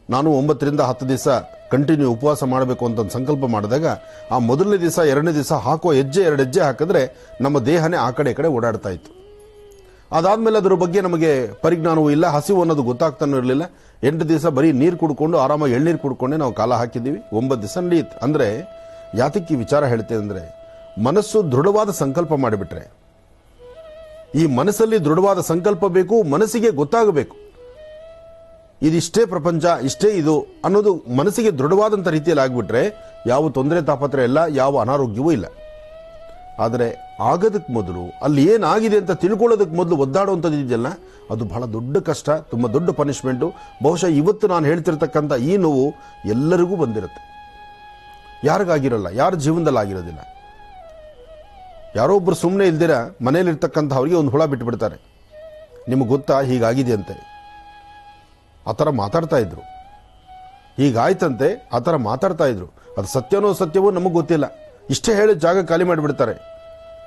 ನಾನು 9 ರಿಂದ 10 ದಿವಸ ಕಂಟಿನ್ಯೂ ಉಪವಾಸ ಮಾಡಬೇಕು ಅಂತ ಸಂಕಲ್ಪ ಮಾಡಿದಾಗ ಆ ಮೊದಲನೇ ದಿವಸ 2ನೇ ದಿವಸ ಹಾಕೋ 2 ಹೆಜ್ಜೆ ಹಾಕಿದ್ರೆ ನಮ್ಮ ದೇಹನೇ ಆ ಕಡೆ ಓಡಾಡ್ತಾ ಇತ್ತು. ಅದಾದ್ಮೇಲೆ ಅದರ ಬಗ್ಗೆ ನಮಗೆ ಪರಿಜ್ಞಾನವೂ ಇಲ್ಲ, ಹಸಿವು ಅನ್ನೋದು ಗೊತ್ತಾಗ್ತಾನೂ ಇರಲಿಲ್ಲ. 8 ದಿವಸ ಬರೀ ನೀರು ಕುಡ್ಕೊಂಡು ಆರಾಮಾಗಿ ಎಳ್ನೀರು ಕುಡ್ಕೊಂಡೆ ನಾವು ಕಾಲ ಹಾಕಿದ್ದೀವಿ. 9 ದಿವಸ ನಡೆಯುತ್ತೆ. ಅಂದ್ರೆ ಯಾತಕ್ಕೆ ವಿಚಾರ ಹೇಳ್ತೇನೆ ಅಂದ್ರೆ, ಮನಸ್ಸು ದೃಢವಾದ ಸಂಕಲ್ಪ ಮಾಡಿಬಿಟ್ರೆ, ಈ ಮನಸ್ಸಲ್ಲಿ ದೃಢವಾದ ಸಂಕಲ್ಪ ಬೇಕು, ಮನಸ್ಸಿಗೆ ಗೊತ್ತಾಗಬೇಕು ಇದಿಷ್ಟೇ ಪ್ರಪಂಚ, ಇಷ್ಟೇ ಇದು ಅನ್ನೋದು ಮನಸ್ಸಿಗೆ ದೃಢವಾದಂಥ ರೀತಿಯಲ್ಲಿ ಆಗಿಬಿಟ್ರೆ ಯಾವ ತೊಂದರೆ ತಾಪತ್ರೆ ಇಲ್ಲ, ಯಾವ ಅನಾರೋಗ್ಯವೂ ಇಲ್ಲ. ಆದರೆ ಆಗೋದಕ್ಕೆ ಮೊದಲು, ಅಲ್ಲಿ ಏನಾಗಿದೆ ಅಂತ ತಿಳ್ಕೊಳ್ಳೋದಕ್ಕೆ ಮೊದಲು ಒದ್ದಾಡುವಂಥದ್ದು ಇದೆಯಲ್ಲ, ಅದು ಬಹಳ ದೊಡ್ಡ ಕಷ್ಟ, ತುಂಬ ದೊಡ್ಡ ಪನಿಷ್ಮೆಂಟು. ಬಹುಶಃ ಇವತ್ತು ನಾನು ಹೇಳ್ತಿರ್ತಕ್ಕಂಥ ಈ ನೋವು ಎಲ್ಲರಿಗೂ ಬಂದಿರುತ್ತೆ. ಯಾರಿಗಾಗಿರಲ್ಲ, ಯಾರ ಜೀವನದಲ್ಲಿ ಆಗಿರೋದಿಲ್ಲ. ಯಾರೋ ಒಬ್ರು ಸುಮ್ಮನೆ ಇಲ್ದಿರ ಮನೇಲಿರ್ತಕ್ಕಂಥವ್ರಿಗೆ ಒಂದು ಹುಳ ಬಿಟ್ಟುಬಿಡ್ತಾರೆ, ನಿಮಗೆ ಗೊತ್ತಾ ಹೀಗಾಗಿದೆ ಅಂತೆ, ಆ ಥರ ಮಾತಾಡ್ತಾ ಇದ್ರು, ಹೀಗಾಯ್ತಂತೆ, ಆ ಥರ ಮಾತಾಡ್ತಾ ಇದ್ರು. ಅದು ಸತ್ಯವೋ ನಮಗೆ ಗೊತ್ತಿಲ್ಲ, ಇಷ್ಟೇ ಹೇಳಿ ಜಾಗ ಖಾಲಿ ಮಾಡಿಬಿಡ್ತಾರೆ.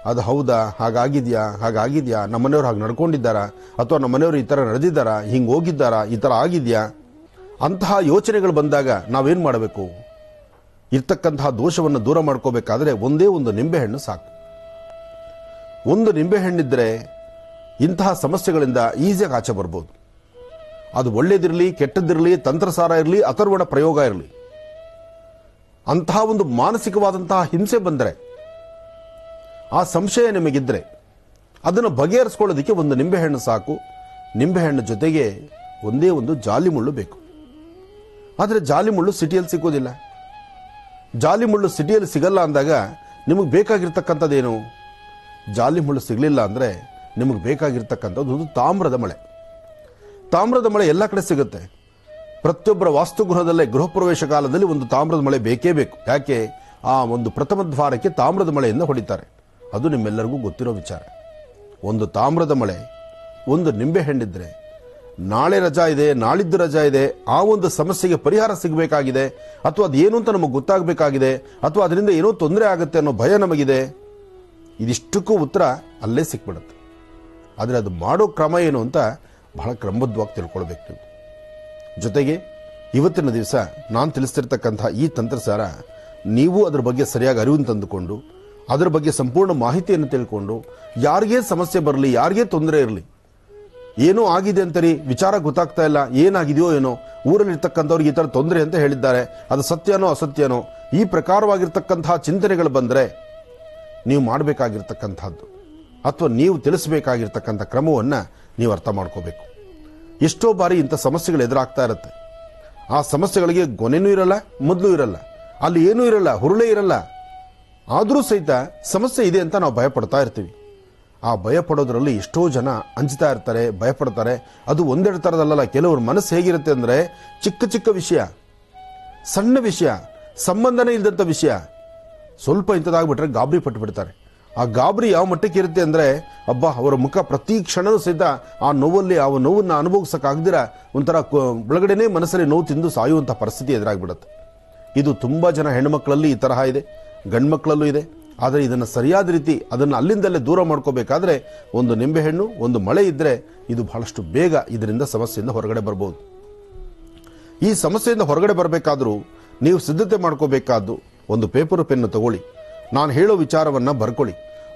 ಅದು ಹೌದಾ, ಹಾಗಾಗಿದ್ಯಾ, ನಮ್ಮನೆಯವ್ರು ಹಾಗೆ ನಡ್ಕೊಂಡಿದ್ದಾರಾ, ಅಥವಾ ನಮ್ಮನೆಯವರು ಈ ಥರ ನಡೆದಿದ್ದಾರಾ, ಹಿಂಗೆ ಹೋಗಿದ್ದಾರಾ, ಈ ಥರ ಆಗಿದೆಯಾ, ಅಂತಹ ಯೋಚನೆಗಳು ಬಂದಾಗ ನಾವೇನು ಮಾಡಬೇಕು? ಇರ್ತಕ್ಕಂತಹ ದೋಷವನ್ನು ದೂರ ಮಾಡ್ಕೋಬೇಕಾದ್ರೆ ಒಂದೇ ಒಂದು ನಿಂಬೆಹಣ್ಣು ಸಾಕು. ಒಂದು ನಿಂಬೆಹಣ್ಣಿದ್ರೆ ಇಂತಹ ಸಮಸ್ಯೆಗಳಿಂದ ಈಸಿಯಾಗಿ ಆಚೆ ಬರ್ಬೋದು. ಅದು ಒಳ್ಳೇದಿರಲಿ, ಕೆಟ್ಟದ್ದಿರಲಿ, ತಂತ್ರಸಾರ ಇರಲಿ, ಅಥರ್ವಣ ಪ್ರಯೋಗ ಇರಲಿ, ಅಂತಹ ಒಂದು ಮಾನಸಿಕವಾದಂತಹ ಹಿಂಸೆ ಬಂದರೆ, ಆ ಸಂಶಯ ನಿಮಗಿದ್ರೆ ಅದನ್ನು ಬಗೆಹರಿಸ್ಕೊಳ್ಳೋದಕ್ಕೆ ಒಂದು ನಿಂಬೆಹಣ್ಣು ಸಾಕು. ನಿಂಬೆಹಣ್ಣು ಜೊತೆಗೆ ಒಂದೇ ಒಂದು ಜಾಲಿ ಮುಳ್ಳು ಬೇಕು. ಆದರೆ ಜಾಲಿ ಮುಳ್ಳು ಸಿಟಿಯಲ್ಲಿ ಸಿಗೋದಿಲ್ಲ. ಜಾಲಿ ಮುಳ್ಳು ಸಿಟಿಯಲ್ಲಿ ಸಿಗಲ್ಲ ಅಂದಾಗ ನಿಮಗೆ ಬೇಕಾಗಿರ್ತಕ್ಕಂಥದ್ದೇನು? ಜಾಲಿ ಮುಳ್ಳು ಸಿಗಲಿಲ್ಲ ಅಂದರೆ ನಿಮಗೆ ಬೇಕಾಗಿರ್ತಕ್ಕಂಥದ್ದು ಒಂದು ತಾಮ್ರದ ಮಳೆ. ತಾಮ್ರದ ಮಳೆ ಎಲ್ಲ ಕಡೆ ಸಿಗುತ್ತೆ. ಪ್ರತಿಯೊಬ್ಬರ ವಾಸ್ತುಗೃಹದಲ್ಲೇ ಗೃಹ ಪ್ರವೇಶ ಕಾಲದಲ್ಲಿ ಒಂದು ತಾಮ್ರದ ಮಳೆ ಬೇಕೇ ಬೇಕು. ಯಾಕೆ? ಆ ಒಂದು ಪ್ರಥಮ ದ್ವಾರಕ್ಕೆ ತಾಮ್ರದ ಮಳೆಯಿಂದ ಹೊಡಿತಾರೆ. ಅದು ನಿಮ್ಮೆಲ್ಲರಿಗೂ ಗೊತ್ತಿರೋ ವಿಚಾರ. ಒಂದು ತಾಮ್ರದ ಮಳೆ, ಒಂದು ನಿಂಬೆ ಹಣ್ಣಿದ್ರೆ, ನಾಳೆ ರಜಾ ಇದೆ, ನಾಳಿದ್ದು ರಜಾ ಇದೆ, ಆ ಒಂದು ಸಮಸ್ಯೆಗೆ ಪರಿಹಾರ ಸಿಗಬೇಕಾಗಿದೆ, ಅಥವಾ ಅದೇನು ಅಂತ ನಮಗೆ ಗೊತ್ತಾಗಬೇಕಾಗಿದೆ, ಅಥವಾ ಅದರಿಂದ ಏನೋ ತೊಂದರೆ ಆಗುತ್ತೆ ಅನ್ನೋ ಭಯ ನಮಗಿದೆ, ಇದಿಷ್ಟಕ್ಕೂ ಉತ್ತರ ಅಲ್ಲೇ ಸಿಕ್ಬಿಡುತ್ತೆ. ಆದರೆ ಅದು ಮಾಡೋ ಕ್ರಮ ಏನು ಅಂತ ಬಹಳ ಕ್ರಮಬದ್ಧವಾಗಿ ತಿಳ್ಕೊಳ್ಬೇಕು ನೀವು. ಜೊತೆಗೆ ಇವತ್ತಿನ ದಿವಸ ನಾನು ತಿಳಿಸ್ತಿರ್ತಕ್ಕಂಥ ಈ ತಂತ್ರಸಾರ ನೀವು ಅದರ ಬಗ್ಗೆ ಸರಿಯಾಗಿ ಅರಿವನ್ನು ತಂದುಕೊಂಡು ಅದರ ಬಗ್ಗೆ ಸಂಪೂರ್ಣ ಮಾಹಿತಿಯನ್ನು ತಿಳ್ಕೊಂಡು, ಯಾರಿಗೇ ಸಮಸ್ಯೆ ಬರಲಿ, ಯಾರಿಗೇ ತೊಂದರೆ ಇರಲಿ, ಏನೋ ಆಗಿದೆ ಅಂತರಿ ವಿಚಾರ ಗೊತ್ತಾಗ್ತಾ ಇಲ್ಲ, ಏನಾಗಿದೆಯೋ ಏನೋ, ಊರಲ್ಲಿರ್ತಕ್ಕಂಥವ್ರಿಗೆ ಈ ಥರ ತೊಂದರೆ ಅಂತ ಹೇಳಿದ್ದಾರೆ, ಅದು ಸತ್ಯನೋ ಅಸತ್ಯನೋ, ಈ ಪ್ರಕಾರವಾಗಿರ್ತಕ್ಕಂತಹ ಚಿಂತನೆಗಳು ಬಂದರೆ ನೀವು ಮಾಡಬೇಕಾಗಿರ್ತಕ್ಕಂಥದ್ದು ಅಥವಾ ನೀವು ತಿಳಿಸಬೇಕಾಗಿರ್ತಕ್ಕಂಥ ಕ್ರಮವನ್ನು ನೀವು ಅರ್ಥ ಮಾಡ್ಕೋಬೇಕು. ಎಷ್ಟೋ ಬಾರಿ ಇಂಥ ಸಮಸ್ಯೆಗಳು ಎದುರಾಗ್ತಾ ಇರುತ್ತೆ. ಆ ಸಮಸ್ಯೆಗಳಿಗೆ ಕೊನೆನೂ ಇರಲ್ಲ, ಮೊದಲು ಇರಲ್ಲ, ಅಲ್ಲಿ ಏನೂ ಇರಲ್ಲ, ಹುರುಳೇ ಇರಲ್ಲ. ಆದರೂ ಸಹಿತ ಸಮಸ್ಯೆ ಇದೆ ಅಂತ ನಾವು ಭಯಪಡ್ತಾ ಇರ್ತೀವಿ. ಆ ಭಯ ಪಡೋದ್ರಲ್ಲಿ ಎಷ್ಟೋ ಜನ ಅಂಜ್ತಾ ಇರ್ತಾರೆ, ಭಯಪಡ್ತಾರೆ. ಅದು ಒಂದೆರಡು ಥರದಲ್ಲ. ಕೆಲವ್ರ ಮನಸ್ಸು ಹೇಗಿರುತ್ತೆ ಅಂದರೆ, ಚಿಕ್ಕ ಚಿಕ್ಕ ವಿಷಯ, ಸಣ್ಣ ವಿಷಯ, ಸಂಬಂಧನೇ ಇಲ್ಲದಂಥ ವಿಷಯ ಸ್ವಲ್ಪ ಇಂಥದ್ದಾಗ್ಬಿಟ್ರೆ ಗಾಬರಿ ಪಟ್ಟುಬಿಡ್ತಾರೆ. ಆ ಗಾಬರಿ ಯಾವ ಮಟ್ಟಕ್ಕೆ ಇರುತ್ತೆ ಅಂದರೆ, ಅವರ ಮುಖ ಪ್ರತಿ ಕ್ಷಣವೂ ಸಹಿತ ಆ ನೋವಲ್ಲಿ ಆ ನೋವನ್ನು ಅನುಭವಿಸೋಕ್ಕಾಗ್ದಿರ ಒಂಥರ ಒಳಗಡೆನೇ ಮನಸ್ಸಲ್ಲಿ ನೋವು ತಿಂದು ಸಾಯುವಂಥ ಪರಿಸ್ಥಿತಿ ಎದುರಾಗ್ಬಿಡುತ್ತೆ. ಇದು ತುಂಬ ಜನ ಹೆಣ್ಣುಮಕ್ಕಳಲ್ಲಿ ಈ ತರಹ ಇದೆ, ಗಂಡು ಮಕ್ಕಳಲ್ಲೂ ಇದೆ. ಆದರೆ ಇದನ್ನು ಸರಿಯಾದ ರೀತಿ ಅದನ್ನು ಅಲ್ಲಿಂದಲೇ ದೂರ ಮಾಡ್ಕೋಬೇಕಾದ್ರೆ ಒಂದು ನಿಂಬೆಹಣ್ಣು, ಒಂದು ಮಳೆ ಇದ್ದರೆ ಇದು ಬಹಳಷ್ಟು ಬೇಗ ಇದರಿಂದ ಸಮಸ್ಯೆಯಿಂದ ಹೊರಗಡೆ ಬರ್ಬೋದು. ಈ ಸಮಸ್ಯೆಯಿಂದ ಹೊರಗಡೆ ಬರಬೇಕಾದ್ರೂ ನೀವು ಸಿದ್ಧತೆ ಮಾಡ್ಕೋಬೇಕಾದ್ದು ಒಂದು ಪೇಪರು ಪೆನ್ನು ತಗೊಳ್ಳಿ. ನಾನು ಹೇಳೋ ವಿಚಾರವನ್ನು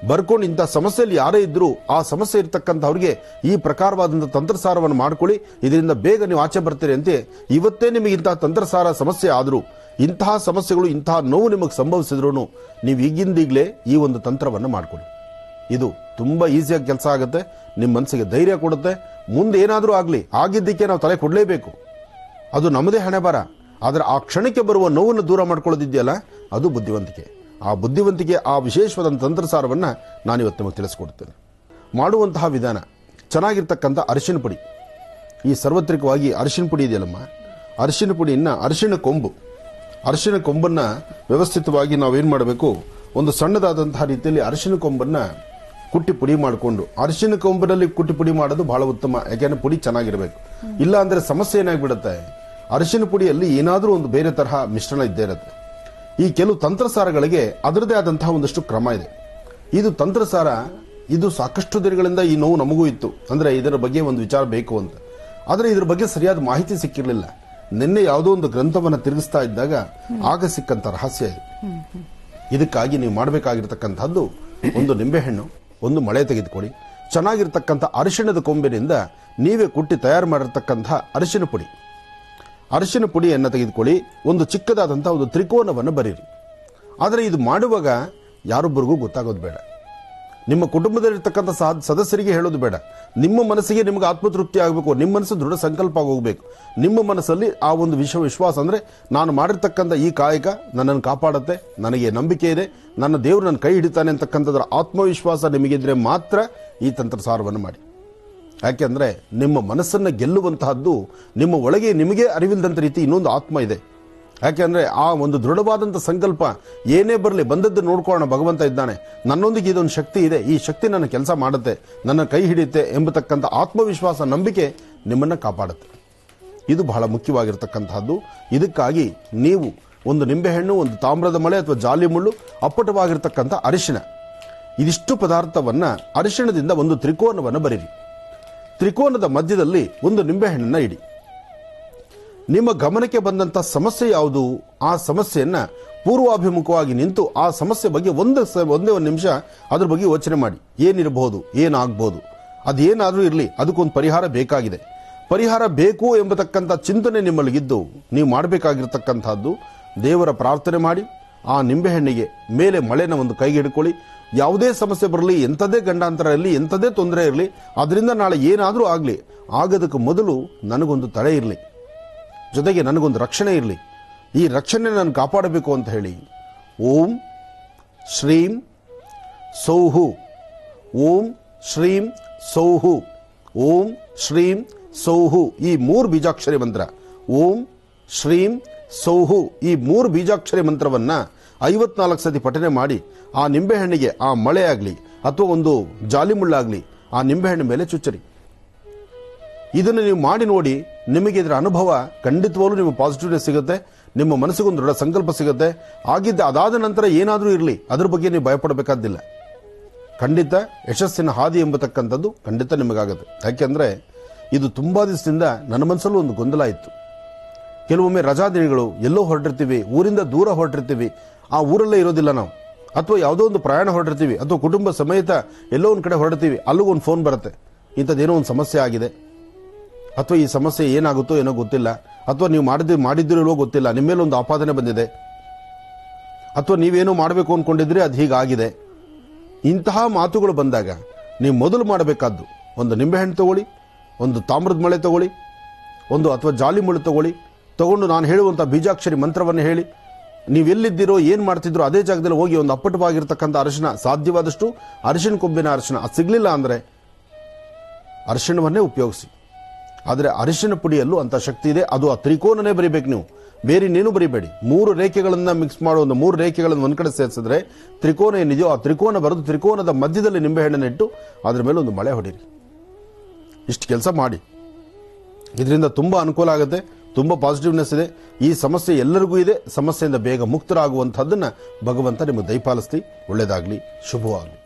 ಬರ್ಕೊಂಡು ಇಂಥ ಸಮಸ್ಯೆಯಲ್ಲಿ ಯಾರೇ ಇದ್ದರೂ ಆ ಸಮಸ್ಯೆ ಇರ್ತಕ್ಕಂಥವ್ರಿಗೆ ಈ ಪ್ರಕಾರವಾದಂಥ ತಂತ್ರಸಾರವನ್ನು ಮಾಡ್ಕೊಳ್ಳಿ. ಇದರಿಂದ ಬೇಗ ನೀವು ಆಚೆ ಬರ್ತೀರಿ ಅಂತೆ. ಇವತ್ತೇ ನಿಮಗೆ ಇಂತಹ ತಂತ್ರಸಾರ ಸಮಸ್ಯೆ ಆದರೂ, ಇಂತಹ ಸಮಸ್ಯೆಗಳು, ಇಂತಹ ನೋವು ನಿಮಗೆ ಸಂಭವಿಸಿದ್ರೂ ನೀವು ಈಗಿಂದೀಗಲೇ ಈ ಒಂದು ತಂತ್ರವನ್ನು ಮಾಡ್ಕೊಳ್ಳಿ. ಇದು ತುಂಬ ಈಸಿಯಾಗಿ ಕೆಲಸ ಆಗುತ್ತೆ, ನಿಮ್ಮ ಮನಸ್ಸಿಗೆ ಧೈರ್ಯ ಕೊಡುತ್ತೆ. ಮುಂದೆ ಏನಾದರೂ ಆಗಲಿ, ಆಗಿದ್ದಕ್ಕೆ ನಾವು ತಲೆ ಕೊಡಲೇಬೇಕು, ಅದು ನಮ್ಮದೇ ಹಣೆ ಬರ. ಆದರೆ ಆ ಕ್ಷಣಕ್ಕೆ ಬರುವ ನೋವನ್ನು ದೂರ ಮಾಡ್ಕೊಳ್ಳೋದಿದೆಯಲ್ಲ, ಅದು ಬುದ್ಧಿವಂತಿಕೆ. ಆ ಬುದ್ಧಿವಂತಿಕೆ, ಆ ವಿಶೇಷವಾದ ತಂತ್ರಸಾರವನ್ನು ನಾನಿವತ್ತು ನಿಮಗೆ ತಿಳಿಸ್ಕೊಡ್ತೇನೆ. ಮಾಡುವಂತಹ ವಿಧಾನ ಚೆನ್ನಾಗಿರ್ತಕ್ಕಂಥ ಅರಿಶಿನ ಪುಡಿ. ಈ ಸಾರ್ವತ್ರಿಕವಾಗಿ ಅರಿಶಿನ ಪುಡಿ ಇದೆಯಲ್ಲಮ್ಮ, ಅರಿಶಿನ ಪುಡಿಯನ್ನು ಅರಿಶಿನ ಕೊಂಬನ್ನು ವ್ಯವಸ್ಥಿತವಾಗಿ ನಾವೇನು ಮಾಡಬೇಕು, ಒಂದು ಸಣ್ಣದಾದಂತಹ ರೀತಿಯಲ್ಲಿ ಅರಿಶಿನ ಕೊಂಬನ್ನು ಕುಟ್ಟಿ ಪುಡಿ ಮಾಡಿಕೊಂಡು, ಅರಿಶಿನ ಕೊಂಬಿನಲ್ಲಿ ಕುಟ್ಟಿ ಪುಡಿ ಮಾಡೋದು ಬಹಳ ಉತ್ತಮ. ಯಾಕೆಂದ್ರೆ ಪುಡಿ ಚೆನ್ನಾಗಿರಬೇಕು. ಇಲ್ಲ ಅಂದರೆ ಸಮಸ್ಯೆ ಏನಾಗ್ಬಿಡುತ್ತೆ, ಅರಿಶಿನ ಪುಡಿಯಲ್ಲಿ ಏನಾದರೂ ಒಂದು ಬೇರೆ ತರಹ ಮಿಶ್ರಣ ಇದ್ದೇ ಇರುತ್ತೆ. ಈ ಕೆಲವು ತಂತ್ರಸಾರಗಳಿಗೆ ಅದರದೇ ಆದಂತಹ ಒಂದಷ್ಟು ಕ್ರಮ ಇದೆ. ಇದು ತಂತ್ರಸಾರ, ಇದು ಸಾಕಷ್ಟು ದಿನಗಳಿಂದ ಈ ನೋವು ನಮಗೂ ಇತ್ತು. ಅಂದರೆ ಇದರ ಬಗ್ಗೆ ಒಂದು ವಿಚಾರ ಬೇಕು ಅಂತ. ಆದರೆ ಇದರ ಬಗ್ಗೆ ಸರಿಯಾದ ಮಾಹಿತಿ ಸಿಕ್ಕಿರಲಿಲ್ಲ. ನಿನ್ನೆ ಯಾವುದೋ ಒಂದು ಗ್ರಂಥವನ್ನು ತಿರುಗಿಸ್ತಾ ಇದ್ದಾಗ ಆಗ ಸಿಕ್ಕಂತ ರಹಸ್ಯ ಇದು. ಇದಕ್ಕಾಗಿ ನೀವು ಮಾಡಬೇಕಾಗಿರ್ತಕ್ಕಂಥದ್ದು ಒಂದು ನಿಂಬೆಹಣ್ಣು, ಒಂದು ಮಳೆ ತೆಗೆದುಕೊಳ್ಳಿ. ಚೆನ್ನಾಗಿರ್ತಕ್ಕಂಥ ಅರಿಶಿಣದ ಕೊಂಬಿನಿಂದ ನೀವೇ ಕುಟ್ಟಿ ತಯಾರು ಮಾಡಿರ್ತಕ್ಕಂಥ ಅರಿಶಿನ ಪುಡಿಯನ್ನು ತೆಗೆದುಕೊಳ್ಳಿ. ಒಂದು ಚಿಕ್ಕದಾದಂಥ ಒಂದು ತ್ರಿಕೋನವನ್ನು ಬರೀರಿ. ಆದರೆ ಇದು ಮಾಡುವಾಗ ಯಾರೊಬ್ಬರಿಗೂ ಗೊತ್ತಾಗೋದು ಬೇಡ. ನಿಮ್ಮ ಕುಟುಂಬದಲ್ಲಿರ್ತಕ್ಕಂಥ ಸದಸ್ಯರಿಗೆ ಹೇಳೋದು ಬೇಡ. ನಿಮ್ಮ ಮನಸ್ಸಿಗೆ ನಿಮಗೆ ಆತ್ಮತೃಪ್ತಿ ಆಗಬೇಕು. ನಿಮ್ಮ ಮನಸ್ಸು ದೃಢ ಸಂಕಲ್ಪ ಹೋಗಬೇಕು. ನಿಮ್ಮ ಮನಸ್ಸಲ್ಲಿ ಆ ಒಂದು ವಿಶ್ವಾಸ ಅಂದರೆ, ನಾನು ಮಾಡಿರ್ತಕ್ಕಂಥ ಈ ಕಾಯಕ ನನ್ನನ್ನು ಕಾಪಾಡುತ್ತೆ, ನನಗೆ ನಂಬಿಕೆ ಇದೆ, ನನ್ನ ದೇವರು ನನ್ನ ಕೈ ಹಿಡಿತಾನೆ ಅಂತಕ್ಕಂಥದ್ರ ಆತ್ಮವಿಶ್ವಾಸ ನಿಮಗಿದ್ರೆ ಮಾತ್ರ ಈ ತಂತ್ರಸಾರವನ್ನು ಮಾಡಿ. ಯಾಕೆಂದರೆ ನಿಮ್ಮ ಮನಸ್ಸನ್ನು ಗೆಲ್ಲುವಂತಹದ್ದು ನಿಮ್ಮ ಒಳಗೆ ನಿಮಗೆ ಅರಿವಿಲ್ಲದಂಥ ರೀತಿ ಇನ್ನೊಂದು ಆತ್ಮ ಇದೆ. ಯಾಕೆಂದರೆ ಆ ಒಂದು ದೃಢವಾದಂಥ ಸಂಕಲ್ಪ ಏನೇ ಬರಲಿ, ಬಂದದ್ದು ನೋಡ್ಕೊಳ್ಳೋಣ, ಭಗವಂತ ಇದ್ದಾನೆ, ನನ್ನೊಂದಿಗೆ ಇದೊಂದು ಶಕ್ತಿ ಇದೆ, ಈ ಶಕ್ತಿ ನನ್ನ ಕೆಲಸ ಮಾಡುತ್ತೆ, ನನ್ನ ಕೈ ಹಿಡಿಯುತ್ತೆ ಎಂಬತಕ್ಕಂಥ ಆತ್ಮವಿಶ್ವಾಸ, ನಂಬಿಕೆ ನಿಮ್ಮನ್ನು ಕಾಪಾಡುತ್ತೆ. ಇದು ಬಹಳ ಮುಖ್ಯವಾಗಿರ್ತಕ್ಕಂಥದ್ದು. ಇದಕ್ಕಾಗಿ ನೀವು ಒಂದು ನಿಂಬೆಹಣ್ಣು, ಒಂದು ತಾಮ್ರದ ಮಳೆ ಅಥವಾ ಜಾಲಿ ಮುಳ್ಳು, ಅಪ್ಪಟವಾಗಿರ್ತಕ್ಕಂಥ ಅರಿಶಿಣ, ಇದಿಷ್ಟು ಪದಾರ್ಥವನ್ನು ಅರಿಶಿಣದಿಂದ ಒಂದು ತ್ರಿಕೋನವನ್ನು ಬರೀರಿ. ತ್ರಿಕೋನದ ಮಧ್ಯದಲ್ಲಿ ಒಂದು ನಿಂಬೆಹಣ್ಣನ್ನು ಇಡಿ. ನಿಮ್ಮ ಗಮನಕ್ಕೆ ಬಂದಂಥ ಸಮಸ್ಯೆ ಯಾವುದು, ಆ ಸಮಸ್ಯೆಯನ್ನು ಪೂರ್ವಾಭಿಮುಖವಾಗಿ ನಿಂತು ಆ ಸಮಸ್ಯೆ ಬಗ್ಗೆ ಒಂದೇ ಒಂದು ನಿಮಿಷ ಅದ್ರ ಬಗ್ಗೆ ಯೋಚನೆ ಮಾಡಿ. ಏನಿರಬಹುದು, ಏನಾಗಬಹುದು, ಅದೇನಾದರೂ ಇರಲಿ, ಅದಕ್ಕೊಂದು ಪರಿಹಾರ ಬೇಕಾಗಿದೆ, ಪರಿಹಾರ ಬೇಕು ಎಂಬತಕ್ಕಂಥ ಚಿಂತನೆ ನಿಮ್ಮಲ್ಲಿಗಿದ್ದು ನೀವು ಮಾಡಬೇಕಾಗಿರ್ತಕ್ಕಂಥದ್ದು, ದೇವರ ಪ್ರಾರ್ಥನೆ ಮಾಡಿ ಆ ನಿಂಬೆಹಣ್ಣಿಗೆ ಮೇಲೆ ಮಳೆನ ಒಂದು ಕೈಗೆ ಹಿಡ್ಕೊಳ್ಳಿ. ಯಾವುದೇ ಸಮಸ್ಯೆ ಬರಲಿ, ಎಂಥದೇ ಗಂಡಾಂತರ ಇರಲಿ, ಎಂಥದೇ ತೊಂದರೆ ಇರಲಿ, ಅದರಿಂದ ನಾಳೆ ಏನಾದರೂ ಆಗಲಿ, ಆಗೋದಕ್ಕೆ ಮೊದಲು ನನಗೊಂದು ತಡೆ ಇರಲಿ, ಜೊತೆಗೆ ನನಗೊಂದು ರಕ್ಷಣೆ ಇರಲಿ, ಈ ರಕ್ಷಣೆ ನಾನು ಕಾಪಾಡಬೇಕು ಅಂತ ಹೇಳಿ ಓಂ ಶ್ರೀಂ ಸೌಹು, ಓಂ ಶ್ರೀಂ ಸೌಹು, ಓಂ ಶ್ರೀಂ ಸೌಹು, ಈ 3 ಬೀಜಾಕ್ಷರಿ ಮಂತ್ರ, ಓಂ ಶ್ರೀಂ ಸೌಹು, ಈ 3 ಬೀಜಾಕ್ಷರಿ ಮಂತ್ರವನ್ನು 54 ಸತಿ ಪಠನೆ ಮಾಡಿ ಆ ನಿಂಬೆಹಣ್ಣಿಗೆ ಆ ಮಳೆ ಆಗಲಿ ಅಥವಾ ಒಂದು ಜಾಲಿ ಮುಳ್ಳಾಗಲಿ ಆ ನಿಂಬೆಹಣ್ಣು ಮೇಲೆ ಚುಚ್ಚರಿ. ಇದನ್ನು ನೀವು ಮಾಡಿ ನೋಡಿ, ನಿಮಗೆ ಇದರ ಅನುಭವ ಖಂಡಿತವಾಗ್ಲೂ ನಿಮ್ಮ ಪಾಸಿಟಿವ್ನೆಸ್ ಸಿಗುತ್ತೆ, ನಿಮ್ಮ ಮನಸ್ಸಿಗೊಂದು ದೃಢ ಸಂಕಲ್ಪ ಸಿಗುತ್ತೆ. ಅದಾದ ನಂತರ ಏನಾದರೂ ಇರಲಿ, ಅದ್ರ ಬಗ್ಗೆ ನೀವು ಭಯಪಡಬೇಕಾದಿಲ್ಲ. ಖಂಡಿತ ಯಶಸ್ಸಿನ ಹಾದಿ ಎಂಬತಕ್ಕಂಥದ್ದು ಖಂಡಿತ ನಿಮಗಾಗುತ್ತೆ. ಯಾಕೆಂದರೆ ಇದು ತುಂಬ ದಿವಸದಿಂದ ನನ್ನ ಮನಸ್ಸಲ್ಲೂ ಒಂದು ಗೊಂದಲ ಇತ್ತು. ಕೆಲವೊಮ್ಮೆ ರಜಾ ದಿನಗಳು ಎಲ್ಲೋ ಹೊರಟಿರ್ತೀವಿ, ಊರಿಂದ ದೂರ ಹೊರಟಿರ್ತೀವಿ, ಆ ಊರಲ್ಲೇ ಇರೋದಿಲ್ಲ ನಾವು, ಅಥವಾ ಯಾವುದೋ ಒಂದು ಪ್ರಯಾಣ ಹೊರಟಿರ್ತೀವಿ, ಅಥವಾ ಕುಟುಂಬ ಸಮೇತ ಎಲ್ಲೋ ಒಂದು ಕಡೆ ಹೊರಡ್ತೀವಿ, ಅಲ್ಲಿಗೂ ಒಂದು ಫೋನ್ ಬರುತ್ತೆ, ಇಂಥದ್ದೇನೋ ಒಂದು ಸಮಸ್ಯೆ ಆಗಿದೆ, ಅಥವಾ ಈ ಸಮಸ್ಯೆ ಏನಾಗುತ್ತೋ ಏನೋ ಗೊತ್ತಿಲ್ಲ, ಅಥವಾ ನೀವು ಮಾಡಿದ್ದಿರೋ ಗೊತ್ತಿಲ್ಲ, ನಿಮ್ಮ ಮೇಲೆ ಒಂದು ಆಪಾದನೆ ಬಂದಿದೆ, ಅಥವಾ ನೀವೇನೋ ಮಾಡಬೇಕು ಅಂದ್ಕೊಂಡಿದ್ರೆ ಅದು ಹೀಗಾಗಿದೆ, ಇಂತಹ ಮಾತುಗಳು ಬಂದಾಗ ನೀವು ಮೊದಲು ಮಾಡಬೇಕಾದ್ದು ಒಂದು ನಿಂಬೆಹಣ್ಣು ತಗೊಳ್ಳಿ, ಒಂದು ತಾಮ್ರದ ಮಳೆ ತಗೊಳ್ಳಿ, ಒಂದು ಅಥವಾ ಜಾಲಿ ಮುಳ್ಳು ತಗೊಂಡು ನಾನು ಹೇಳುವಂಥ ಬೀಜಾಕ್ಷರಿ ಮಂತ್ರವನ್ನು ಹೇಳಿ, ನೀವೆಲ್ಲಿದ್ದೀರೋ ಏನು ಮಾಡ್ತಿದ್ರೋ ಅದೇ ಜಾಗದಲ್ಲಿ ಹೋಗಿ ಒಂದು ಅಪ್ಪಟವಾಗಿರ್ತಕ್ಕಂಥ ಅರಿಶಿನ, ಸಾಧ್ಯವಾದಷ್ಟು ಅರಿಶಿನ ಕೊಂಬಿನ ಅರಿಶಿನ, ಅದು ಸಿಗಲಿಲ್ಲ ಅಂದರೆ ಅರಿಶಿಣವನ್ನೇ ಉಪಯೋಗಿಸಿ. ಆದರೆ ಅರಿಶಿನ ಪುಡಿಯಲ್ಲೂ ಅಂಥ ಶಕ್ತಿ ಇದೆ. ಅದು ಆ ತ್ರಿಕೋನನೇ ಬರಿಬೇಕು ನೀವು, ಬೇರೆ ಇನ್ನೇನು ಬರಿಬೇಡಿ. 3 ರೇಖೆಗಳನ್ನು ಮಿಕ್ಸ್ ಮಾಡೋ ಒಂದು 3 ರೇಖೆಗಳನ್ನು ಒಂದು ಕಡೆ ಸೇರಿಸಿದ್ರೆ ತ್ರಿಕೋನ ಏನಿದೆಯೋ ಆ ತ್ರಿಕೋನ ಬರೆದು ತ್ರಿಕೋನದ ಮಧ್ಯದಲ್ಲಿ ನಿಂಬೆಹಣ್ಣನ್ನು ಇಟ್ಟು ಅದ್ರ ಮೇಲೆ ಒಂದು ಮಳೆ ಹೊಡೀರಿ. ಇಷ್ಟು ಕೆಲಸ ಮಾಡಿ. ಇದರಿಂದ ತುಂಬ ಅನುಕೂಲ ಆಗುತ್ತೆ, ತುಂಬ ಪಾಸಿಟಿವ್ನೆಸ್ ಇದೆ. ಈ ಸಮಸ್ಯೆ ಎಲ್ಲರಿಗೂ ಇದೆ. ಸಮಸ್ಯೆಯಿಂದ ಬೇಗ ಮುಕ್ತರಾಗುವಂಥದ್ದನ್ನು ಭಗವಂತ ನಿಮಗೆ ದಯಪಾಲಿಸ್ಲಿ. ಒಳ್ಳೆಯದಾಗಲಿ, ಶುಭವಾಗಲಿ.